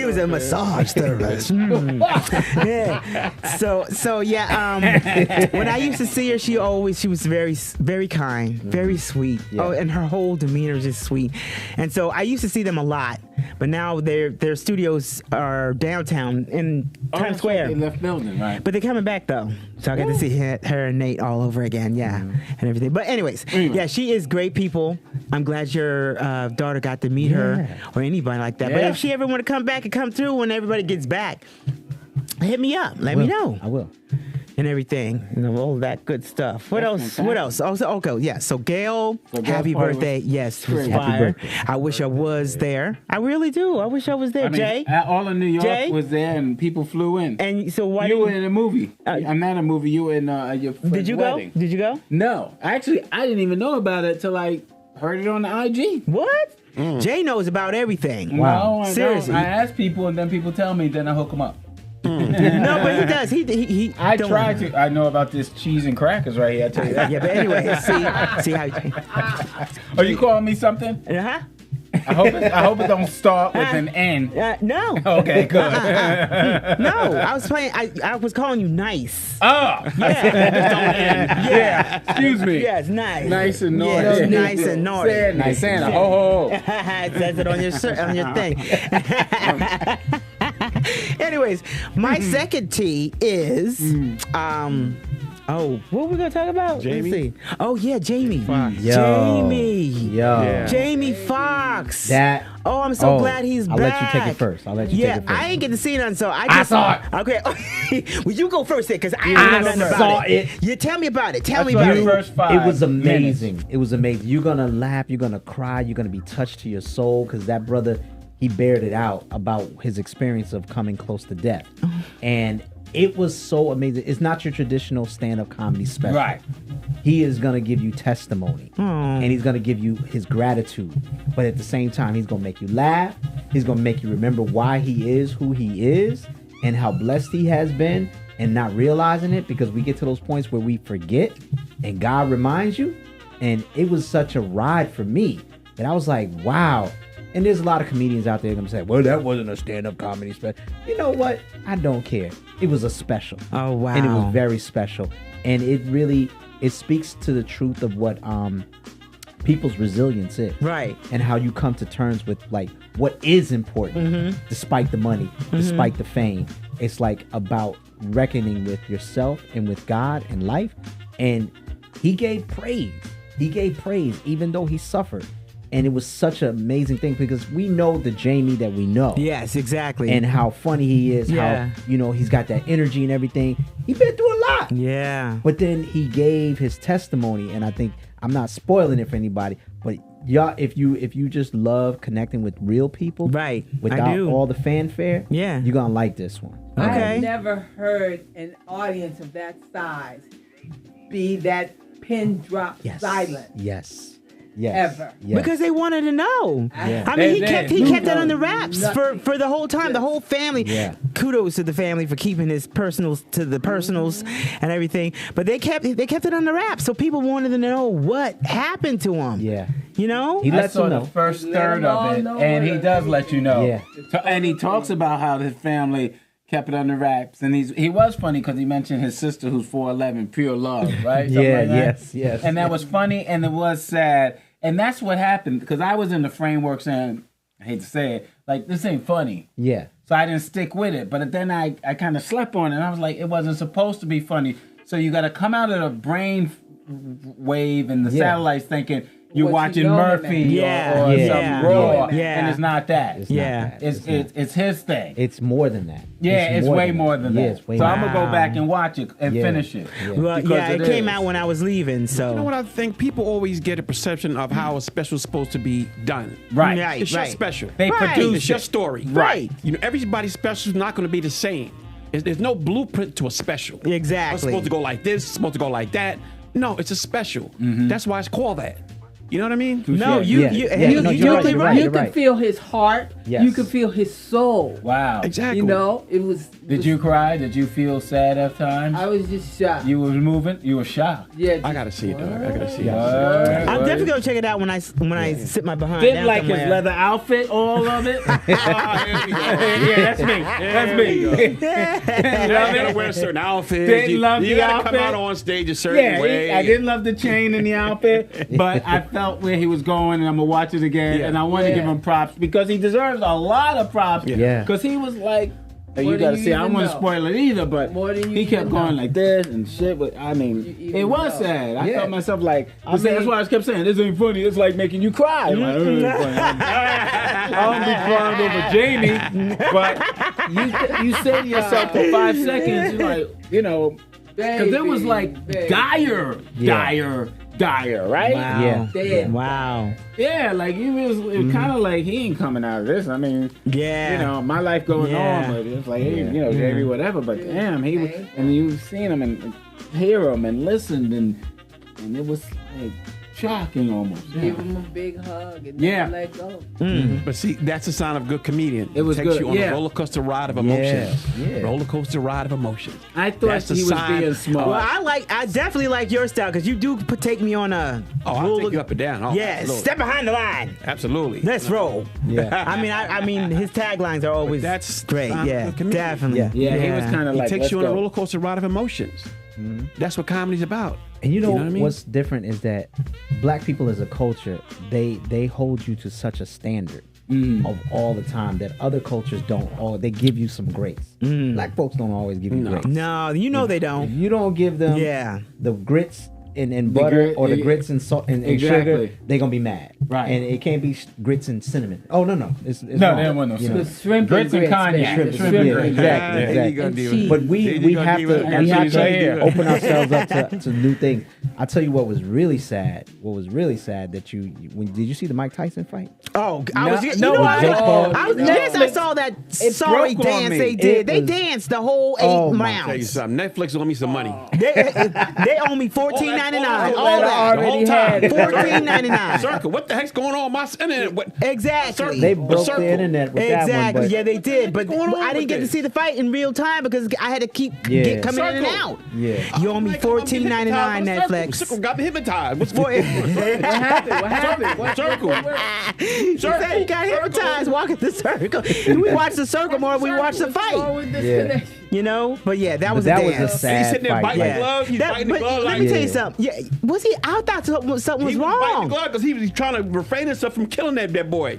was a massage therapist. Yeah. So yeah. When I used to see her, she was very, very kind, very sweet. Yeah. Oh, and her whole demeanor is just sweet. And so I used to see them a lot, but now their studios are downtown in Times Square. They left building, right? But they're coming back though, so I got to see her and Nate all over again. Yeah, and everything. But anyways, yeah, she is great people. I'm glad your daughter got to meet her or anybody like that. Yeah. But if she ever want to come back and come through when everybody gets back, hit me up. Let me know. I will. And everything, all that good stuff. What else? What else? Also, okay, yeah. So Gail, happy birthday! Yes, was fire. I wish I was there. I really do. I wish I was there. Jay, all of New York was there, and people flew in. And so why you were in a movie? I'm not a movie. You were in your friend's Did you wedding. go? Did you go? No, actually, I didn't even know about it till I heard it on the IG. What? Jay knows about everything. Wow, no, seriously. I ask people, and then people tell me, then I hook them up. No, but he does. He I try to. I know about this cheese and crackers right here. I tell you that. Yeah, but anyway, see how. Are you calling me something? Uh-huh. I hope it don't start with an N. No. Okay, good. No, I was playing. I was calling you nice. Oh, yeah. Yeah. Excuse me. Yeah, it's nice. Nice and naughty. Yeah, nice and naughty. Nice Santa. Ho ho ho. It says it on your shirt, on your thing. Anyways, my second T is what were we gonna talk about? Jamie? Let's see. Oh yeah, Jamie. Yo. Jamie. Yeah. Jamie Foxx. That. Oh, I'm so glad he's I'll back. let you take it first. I'll let you take it first. I ain't get to see none, so I saw it. Okay. Well, you go first then, because I don't know nothing about it. You tell me about it. Tell me about it. First 5 it was amazing. minutes. It was amazing. You're gonna laugh. You're gonna cry. You're gonna be touched to your soul because that brother, he bared it out about his experience of coming close to death, and it was so amazing. It's not your traditional stand-up comedy special. Right. He is going to give you testimony. And he's going to give you his gratitude. But at the same time, he's going to make you laugh. He's going to make you remember why he is who he is and how blessed he has been and not realizing it, because we get to those points where we forget and God reminds you. And it was such a ride for me that I was like, wow. And there's a lot of comedians out there going to say, well, that wasn't a stand-up comedy special. You know what? I don't care. It was a special. Oh, wow. And it was very special. And it speaks to the truth of what people's resilience is. Right. And how you come to terms with, like, what is important, despite the money, despite the fame. It's, like, about reckoning with yourself and with God and life. And he gave praise. He gave praise, even though he suffered. And it was such an amazing thing because we know the Jamie that we know. Yes, exactly. And how funny he is, how, he's got that energy and everything. He's been through a lot. Yeah. But then he gave his testimony, and I think, I'm not spoiling it for anybody, but y'all, if you just love connecting with real people, right, without all the fanfare, you're going to like this one. Okay. I've never heard an audience of that size be that pin drop silent. Yes. Yes. Ever. Yes. Because they wanted to know. Yeah. I mean, he kept it on the Nothing. wraps for the whole time, the whole family. Yeah. Kudos to the family for keeping his personals to the personals and everything. But they kept it on the wraps, so people wanted to know what happened to him. Yeah. You know? He I lets saw them the know. first Let third them all of it, know and he what does it let you know. Yeah. And he talks about how his family kept it under wraps, and he was funny because he mentioned his sister who's 4'11", pure love, right? Something Yeah, like that. yes. And that was funny, and it was sad, and that's what happened because I was in the framework saying, I hate to say it, like this ain't funny. Yeah. So I didn't stick with it. But then I kind of slept on it. And I was like, it wasn't supposed to be funny. So you got to come out of the brain wave and the satellites thinking you're What watching you know, Murphy man. or Yeah. something raw. Yeah. And it's not that. It's Yeah. not that. It's his thing. It's more than that. Yeah, it's way more than that. Yeah, it's way so more I'm going to go back and watch it and Yeah. finish it. Yeah. Well, Because yeah, it came is. out when I was leaving, so. You know what I think? People always get a perception of how a special is supposed to be done. Right. Right. It's your special. They Right. produce It's your it. story. Right. You know, everybody's special is not going to be the same. There's no blueprint to a special. Exactly. It's supposed to go like this, it's supposed to go like that. No, it's a special. That's why it's called that. You know what I mean? No, Yeah. you Yeah, you're no, you're totally right, right. You you're could right. feel his heart. Yes. You could feel his soul. Wow. Exactly. You know, it was. Did you cry? Did you feel sad at times? I was just shocked. You was moving? You were shocked? Yeah. I gotta see it, dog. I gotta see it. I'm definitely gonna check it out when I sit my behind. Didn't down like somewhere. his leather outfit, all of it. Yeah, that's me. That's me. You gotta wear a certain outfit. Didn't love you the gotta come outfit. out on stage a certain Yeah, way. I didn't love the chain in the outfit, but I felt where he was going, and I'm gonna watch it again. Yeah. And I want to give him props because he deserves a lot of props. Yeah. Because he was like, More you than gotta you see. I don't even want to know. spoil it either, but More than you he kept even going know. like this and shit. But I mean, You even it was know. sad. I Yeah. felt myself like, I mean- that's why I kept saying, this ain't funny. It's like making you cry. I'm like, "It ain't funny." I don't be crying over Jamie, but you say to yourself for 5 seconds, you're like, you know, because it was like Baby, dire, right? Wow. Yeah. Dead. Wow. Yeah, like it was kind of like he ain't coming out of this. I mean, Yeah. you know, my life going Yeah. on, but it's like, hey, you know, Jamie, whatever. But damn, he was, and you've seen him and hear him and listened, and it was like shocking almost. Give Yeah. him a big hug and Yeah. then let go. But see, that's a sign of a good comedian. It was takes good, you on yeah. a roller coaster ride of emotions. Yeah. Roller coaster ride of emotions. I thought That's the he was sign being of- smart. Well, I definitely like your style because you do take me on a. Oh, I'll take you up and down. Oh, Yeah, absolutely. step behind the line. Absolutely. Let's roll. Yeah. I mean, his taglines are always that's great. sign of Yeah, good comedian. definitely. Yeah. Yeah, he was kind of He like, takes let's you on a go. roller coaster ride of emotions. That's what comedy's about. And you know, what I mean? what's different is that black people as a culture, they hold you to such a standard of all the time that other cultures don't. They give you some grace. Black folks don't always give you grace. No, you know they If don't. you don't give them Yeah. the grits and butter grit- or the grits and salt and Exactly. sugar, they're gonna be mad. Right. And it can't be grits and cinnamon. Oh no, it's No, wrong. they don't want no You cinnamon. know. The shrimp Grits and grits, cognac. baby. Shrimp, The yeah, shrimp exactly, grits. exactly. There you go, And Diva. cheese. But There we you go, have Diva. to That's what he's right here. open ourselves up to new things. I tell you what was really sad. That did you see the Mike Tyson fight? Oh, I No, was. You no, know what? Jake Paul. Yes, I saw that sorry broke on dance me. they did. It They was- danced the whole 8 Oh, my. Tell you rounds. something. Netflix owe me some money. They owe me $14.99. All All that. that. The whole Already time. had it. $14.99. Circle. What the heck's going on my internet? What? Exactly. They broke Circle. the internet with Exactly. that one. But Yeah, they did. But What's going on I didn't with get to this? see the fight in real time because I had to keep Yeah. coming in and Circle. out. yeah. You owe me $14.99 Netflix. Circle got me hypnotized. What's For What happened? What happened? What- Circle. He said he got hypnotized walking the circle. We watched the circle more than we watched the What's wrong fight. with this Yeah. connection? You know? But yeah, that was a that was dance. a sad He's sitting there fight. biting Like, the glove. He's biting the But glove. let me tell you Yeah. something. Yeah, was he? I thought something was He was biting the wrong. glove because he was trying to refrain himself from killing that boy.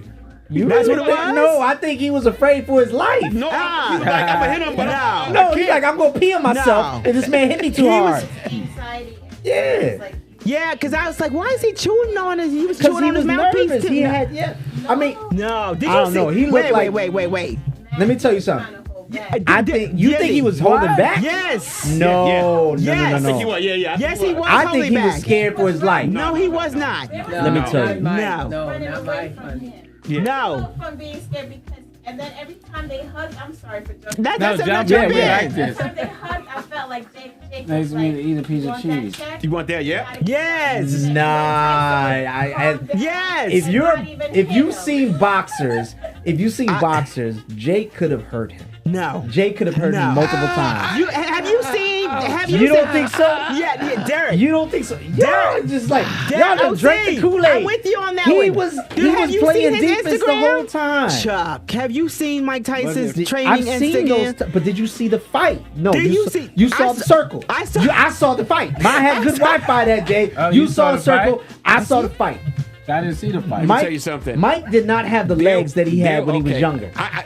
You That's really what it think- was? No, I think he was afraid for his life. No, Ah. he was like, I'm gonna hit him, but No. No, he's like, I'm gonna pee on myself No. if this man hit me too He was- hard. Yeah. Yeah, because I was like, why is he chewing on his? He was Because chewing he on his was mouthpiece. nervous. too. He had, yeah. I mean, No, did you I don't see? know. He looked like- Wait. let me tell you something. I think you think he was holding back? Yes. No, Yes. no, I think no, he no. was. Yeah. Yes, he was. I think holding he back. was scared for his life. No, he was not. Let me tell you. No. not my fun. No. From being scared because, and then every time they hugged, I'm sorry for jumping. That's No, not jump jump in. in. We like Every this. time they hugged, I felt like Jake Next to me to eat a piece of cheese. You want that? Yeah. Yes. Nah, yes. If you've seen boxers, Jake could have hurt him. No. Jake could have hurt him multiple times. Have you seen? You don't think so? Yeah, Derrick. You don't think so? Y'all just like Derrick, y'all done drank the Kool-Aid. I'm with you on that He one. was Dude, have you playing seen his defense the Instagram? whole time. Chuck, have you seen Mike Tyson's training I've seen Instagram? those, but did you see the fight? No, Did you see? You saw the circle. I saw the fight. I had good Wi-Fi that day. Oh, you saw the circle. fight? I saw the fight. I didn't see the fight. Let me tell you something. Mike did not have the legs that he had when he was younger. I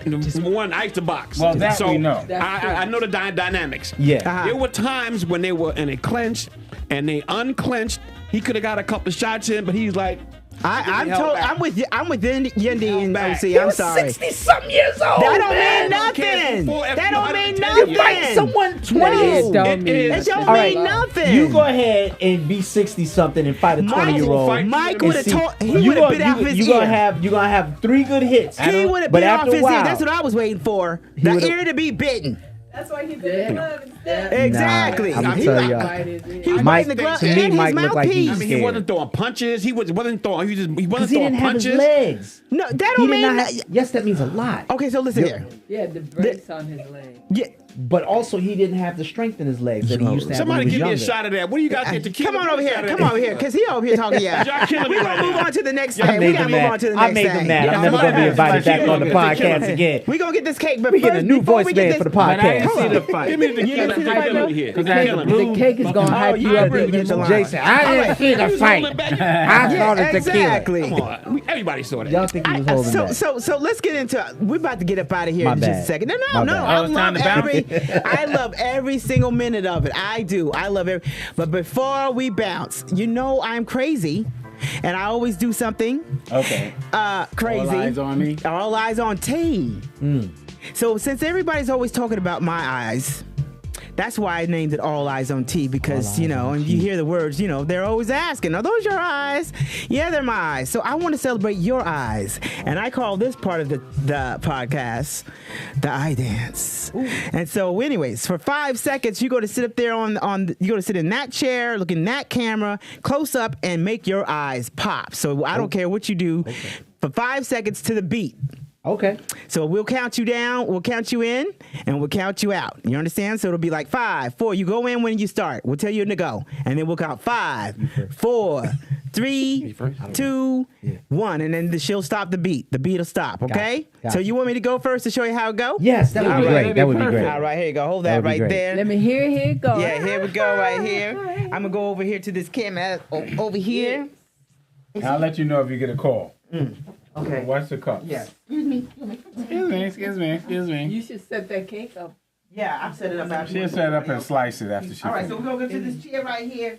used to box. Well, that so we know. I know the dynamics. Yeah. There were times when they were in a clench and they unclenched. He could have got a couple of shots in, but he's like, I'm with you. I'm with Yendi and OC. He I'm was sorry. 60-something years old. That don't man. mean nothing. That don't mean You fight nothing. someone 20 It don't mean nothing. You go ahead and be 60-something and fight a 20-year-old. Mike would have told. He You would have been off his gonna ear. have 3 good hits. He would have But been off after a his ear. while, That's what I was waiting for. The would've- ear to be bitten. That's why he's in love instead. Exactly. Nah, I'm gonna tell y'all. He was Mike, biting the glove to me, and his Mike looked like he mouthpiece. was he scared. wasn't throwing punches. He wasn't throwing. He wasn't Because he throwing didn't have punches. his legs. No, that He don't did mean. not have, yes, that means a lot. Okay, so listen here. Yeah, the brace on his leg. Yeah. But also, he didn't have the strength in his legs that he used to have Somebody when he give me a was younger. shot of that. What do you got there? Tequila? Come on over here. Come over here, because he over here talking. Yeah. Y'all killing me We're right gonna move now. on to the next I thing. We made gotta them move mad. on to the I next made them thing. mad. Yeah, I'm never somebody going to be has invited somebody back on the kill him. podcast again. We're gonna get this cake, but We get a first, new before voice we get man this- for the But I podcast. didn't see the fight. Give me the tequila. see the Tequila fight, over here. The Tequila. cake is gonna hype you up. Jason, I didn't see the fight. I saw the tequila. Exactly. Come on. Everybody saw that. Y'all think he was holding that? So let's get into. We're about to get up out of here My in just a bad. second. No. My bad. I Oh, it's time love to bounce? I love every single minute of it. I do. I love every. But before we bounce, you know I'm crazy, and I always do something. Okay. Crazy. All eyes on me. All eyes on T. So since everybody's always talking about my eyes, that's why I named it All Eyes on T, because, you know, and you hear the words, you know, they're always asking, are those your eyes? Yeah, they're my eyes. So I want to celebrate your eyes. And I call this part of the podcast the eye dance. Ooh. And so anyways, for 5 seconds, you go to sit up there you go to sit in that chair, look in that camera, close up, and make your eyes pop. So I don't care what you do for 5 seconds to the beat. Okay. So we'll count you down, we'll count you in, and we'll count you out. You understand? So it'll be like 5, 4. You go in when you start. We'll tell you to go. And then we'll count 5, 4, 3, 2, 1. And then she'll stop the beat. The beat will stop, okay? Got So it. you want me to go first to show you how it goes? Yes, that would be great. That would be great. All right, here you go. Hold That that would be right great. there. Let me hear it go. Yeah, here we go right here. I'm going to go over here to this camera over here. I'll let you know if you get a call. Okay. Watch the cup. Yeah. Excuse me. You should set that cake up. Yeah, I'll set it up after. She'll set up and slice it after she. All right, so we're going to go to this chair right here.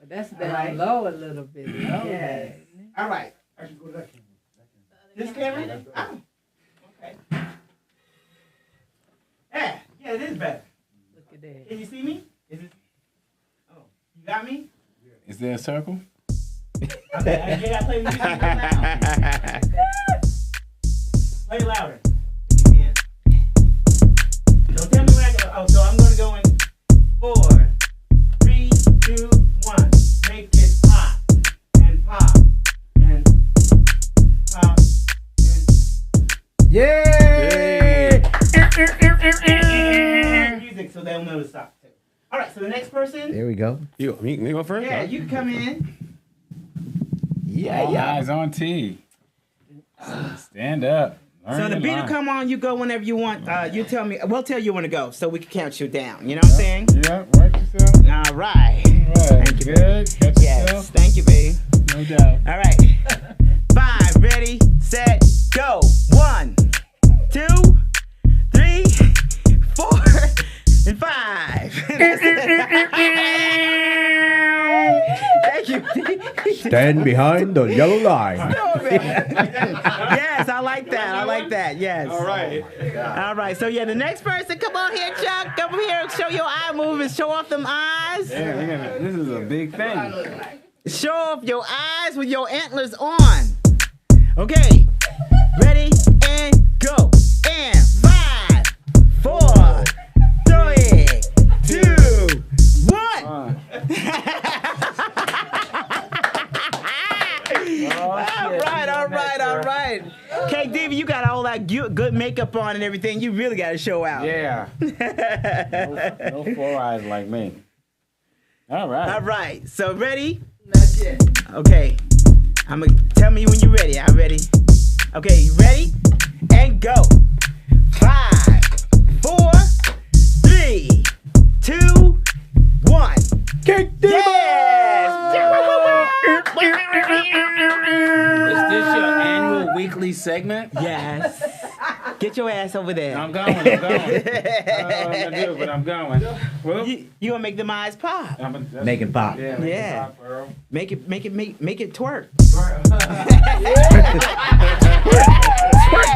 That's down low a little bit. Yeah. All right. This camera? Oh. Okay. Yeah, it is better. Look at that. Can you see me? Is it? Oh, you got me? Is there a circle? Okay, I gotta play music real loud. Play louder. If you can. Don't tell me when I go. Oh, so I'm gonna go in 4, 3, 2, 1. Make it pop and pop and pop and Yay! music, so they'll know to stop too. All right, so the next person. There we go. You go first? Yeah, you can come in. All eyes on T. Stand up. Learn So the your beat will line. come on. You go whenever you want. You tell me. We'll tell you when to go, so we can count you down. You know what I'm saying? Yeah, work yourself. All right. Right. Thank you. Good. Catch Yes. yourself. Thank you, babe. No doubt. All right. 5. Ready, set, go. 1, 2, 3, 4, and 5. Thank you. Stand behind the yellow line. Yes, I like that. I like that. Yes. All right. All right. So yeah, the next person, come on here, Chuck. Come here and show your eye movements. Show off them eyes. Yeah, this is a big thing. Show off your eyes with your antlers on. Okay. Ready and go. And 5, makeup on and everything, you really got to show out. Yeah. No 4 eyes like me. All right. All right. So ready? Not yet. Okay. I'm gonna tell me when you're ready. I'm ready. Okay, you ready? And go. 5, 4, 3, 2, 1. Cake Diva! Is this your annual weekly segment? Yes. Get your ass over there. I'm going. I don't know what I'm gonna do, but I'm going. Well, You gonna make them eyes pop? Make it pop. Yeah. Yeah. Pop, Earl. Make it twerk. Twerk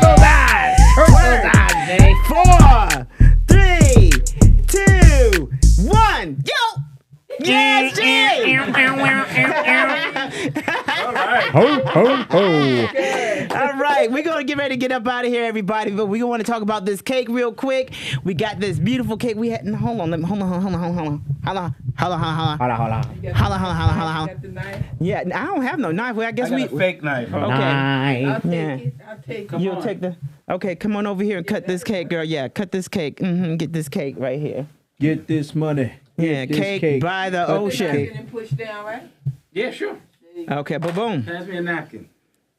those eyes! Twerk those eyes, Jay. 4, 3, 2, 1. Yo! Yes, Jay! All right. Ho, ho, ho. All right, we're going to get ready to get up out of here, everybody, but we want to talk about this cake real quick. We got this beautiful cake. We had, no, hold on. Yeah, I don't have no knife. Well, I guess I got a fake knife. Huh? Okay. I'll take Yeah. it. I'll take it. You'll take the. Okay, come on over here and cut this cake, girl. Yeah, cut this cake. Get this cake right here. Get this money. Yeah, Get this cake by the Cut this ocean. cake. And push down, right? Yeah, sure. Okay, boom. Pass me a napkin.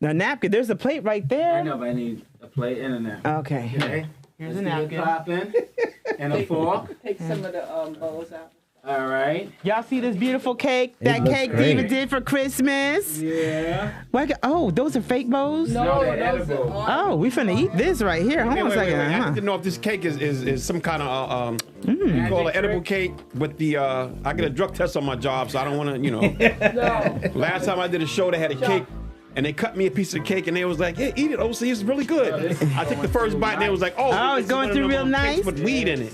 The napkin. There's a plate right I there. know, but I need a plate and a napkin. Okay. Okay. Here's a Let's get it napkin. popping. And a fork. Take some of the bowls out. All right. Y'all see this beautiful cake It that looks Cake great. Diva did for Christmas? Yeah. Oh, those are fake bows? No, they're those edible. Oh, we finna eat this right here. Hold on a second. I huh? need to know if this cake is some kind of you call it edible cake with the I get a drug test on my job, so I don't want to, No. Last time I did a show, they had a cake. And they cut me a piece of cake, and they was like, "Yeah, eat it, OC. It's really good." I took the first bite, and they was like, "Oh, Oh, it's this is going one of through them real nice? cakes with weed in it."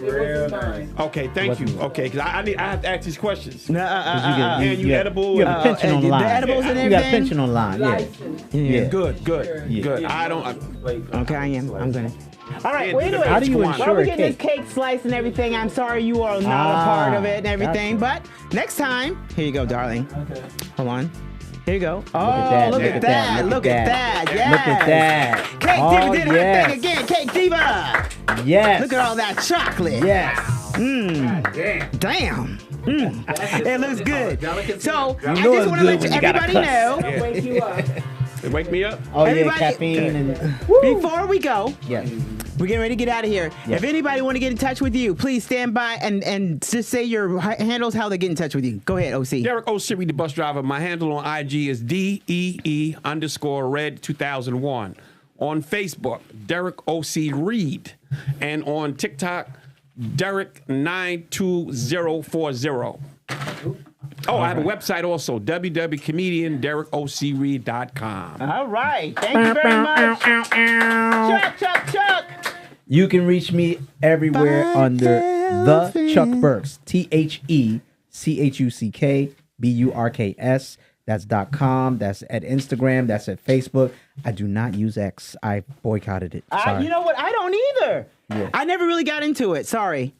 Real nice. Okay, thank you. Okay, because I have to ask these questions. No, And you edible? You got a pension the online. edibles and You got a everything? pension online. Yeah. License. Yeah. Good. Yeah. Good. I don't. Okay, I am. I'm gonna. All right. Yeah, Well, do the anyway, How do you While ensure while we're a getting this cake? cake sliced and everything, I'm sorry you are not a part of it and everything. Gotcha. But next time, here you go, darling. Okay. Hold on. Here you go. Oh, that, look at that. Look at that. Yes. Look at that. Cake Oh, Diva did her yes. thing again. Cake Diva. Yes. Look at all that chocolate. Yes. Damn. It looks good. So I know just it's want to good let when you gotta everybody cuss. know Wake you up. Wake me up. Oh, yeah, Everybody- caffeine and... before we go, Yes. we're getting ready to get out of here. Yeah. If anybody want to get in touch with you, please stand by and just say your handles, how they get in touch with you. Go ahead, OC. Derrick O. Siri, the bus driver. My handle on IG is DEE_Red2001. On Facebook, Derrick O.C. Reid. And on TikTok, Derrick92040. Oh, I have a website also, www.comedianderrickocreid.com. All right. Thank you very much. Chuck. You can reach me everywhere under the Chuck Burks. TheChuckBurks. That's .com. That's at Instagram. That's at Facebook. I do not use X. I boycotted it. Sorry. You know what? I don't either. Yeah. I never really got into it. Sorry.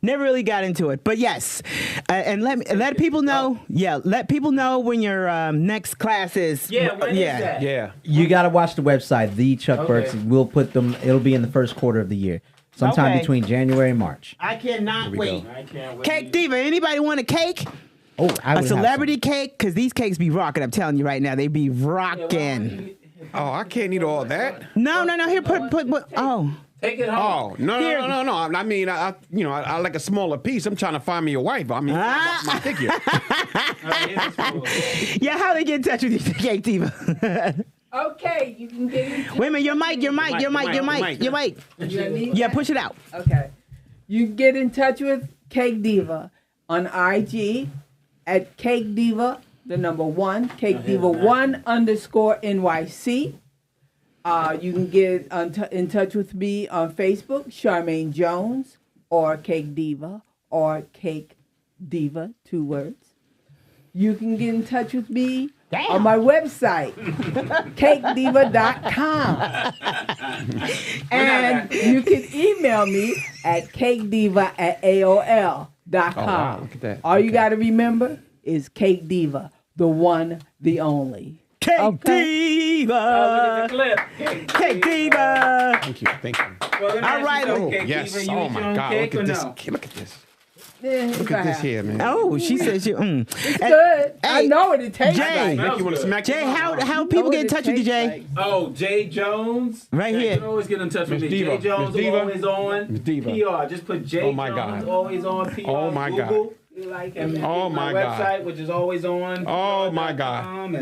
Never really got into it. But yes. And let people know. Yeah. Let people know when your next class is. Yeah, when is that? Yeah. You got to watch the website, The Chuck Burks. Okay. We'll put them. It'll be in the first quarter of the year, sometime Okay. between January and March. I cannot wait. I can't wait. Cake Diva. Anybody want a cake? Oh, I would A have celebrity cake? Because these cakes be rocking. I'm telling you right now. They be rocking. Oh, I can't eat all that. No. Here, put. Oh. Take it home. Oh, no. I mean, I like a smaller piece. I'm trying to find me a wife. I mean, my figure. Yeah, how they get in touch with you, Cake Diva? Okay, you can get in touch. Wait a minute, your mic. You need Yeah, that? push it out. Okay. You can get in touch with Cake Diva on IG at Cake Diva, the number 1, Cake Diva 1_NYC. You can get in touch with me on Facebook, Charmaine Jones, or Cake Diva, or Cake Diva, 2 words. You can get in touch with me on my website, cakediva.com. And you can email me at cakediva@aol.com. Oh, wow. Look at that. All you got to remember is Cake Diva, the one, the only. Cake Cake Diva. Cake Diva. Thank you. Well, all right. Oh, yes. Oh, my God. Look at this. Look at this. Look at this here, man. Oh, she said she. It's good. I know what it tastes Jay, like. Jay, how people get in touch with you, Jay? Oh, Jay Jones. Right Jay, here. You can always get in touch with me. Diva. Jay Jones Miss Diva. always on. Miss Diva. PR. Just put Jay Jones always on. PR. Oh, my God. Google. You like him. Oh, my God. Website, which is always on. Oh, my God.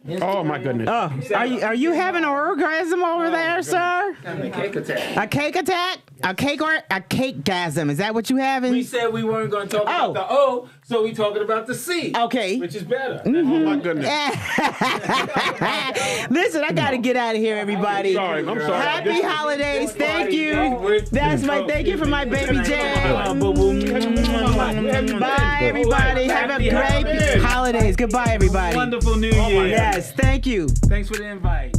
And oh, my goodness. Oh, are you having an orgasm over there, sir? Having a cake attack. A cake attack? A cake-gasm. Is that what you having? We said we weren't going to talk about the O, so we talking about the C. Okay. Which is better. Mm-hmm. Oh, my goodness. Listen, I got to get out of here, everybody. I'm sorry. Happy holidays. Thank you. That's my thank you for my baby Jay. Bye, everybody. Have a great holidays. Goodbye, everybody. Wonderful New Year. Yes, thank you. Thanks for the invite.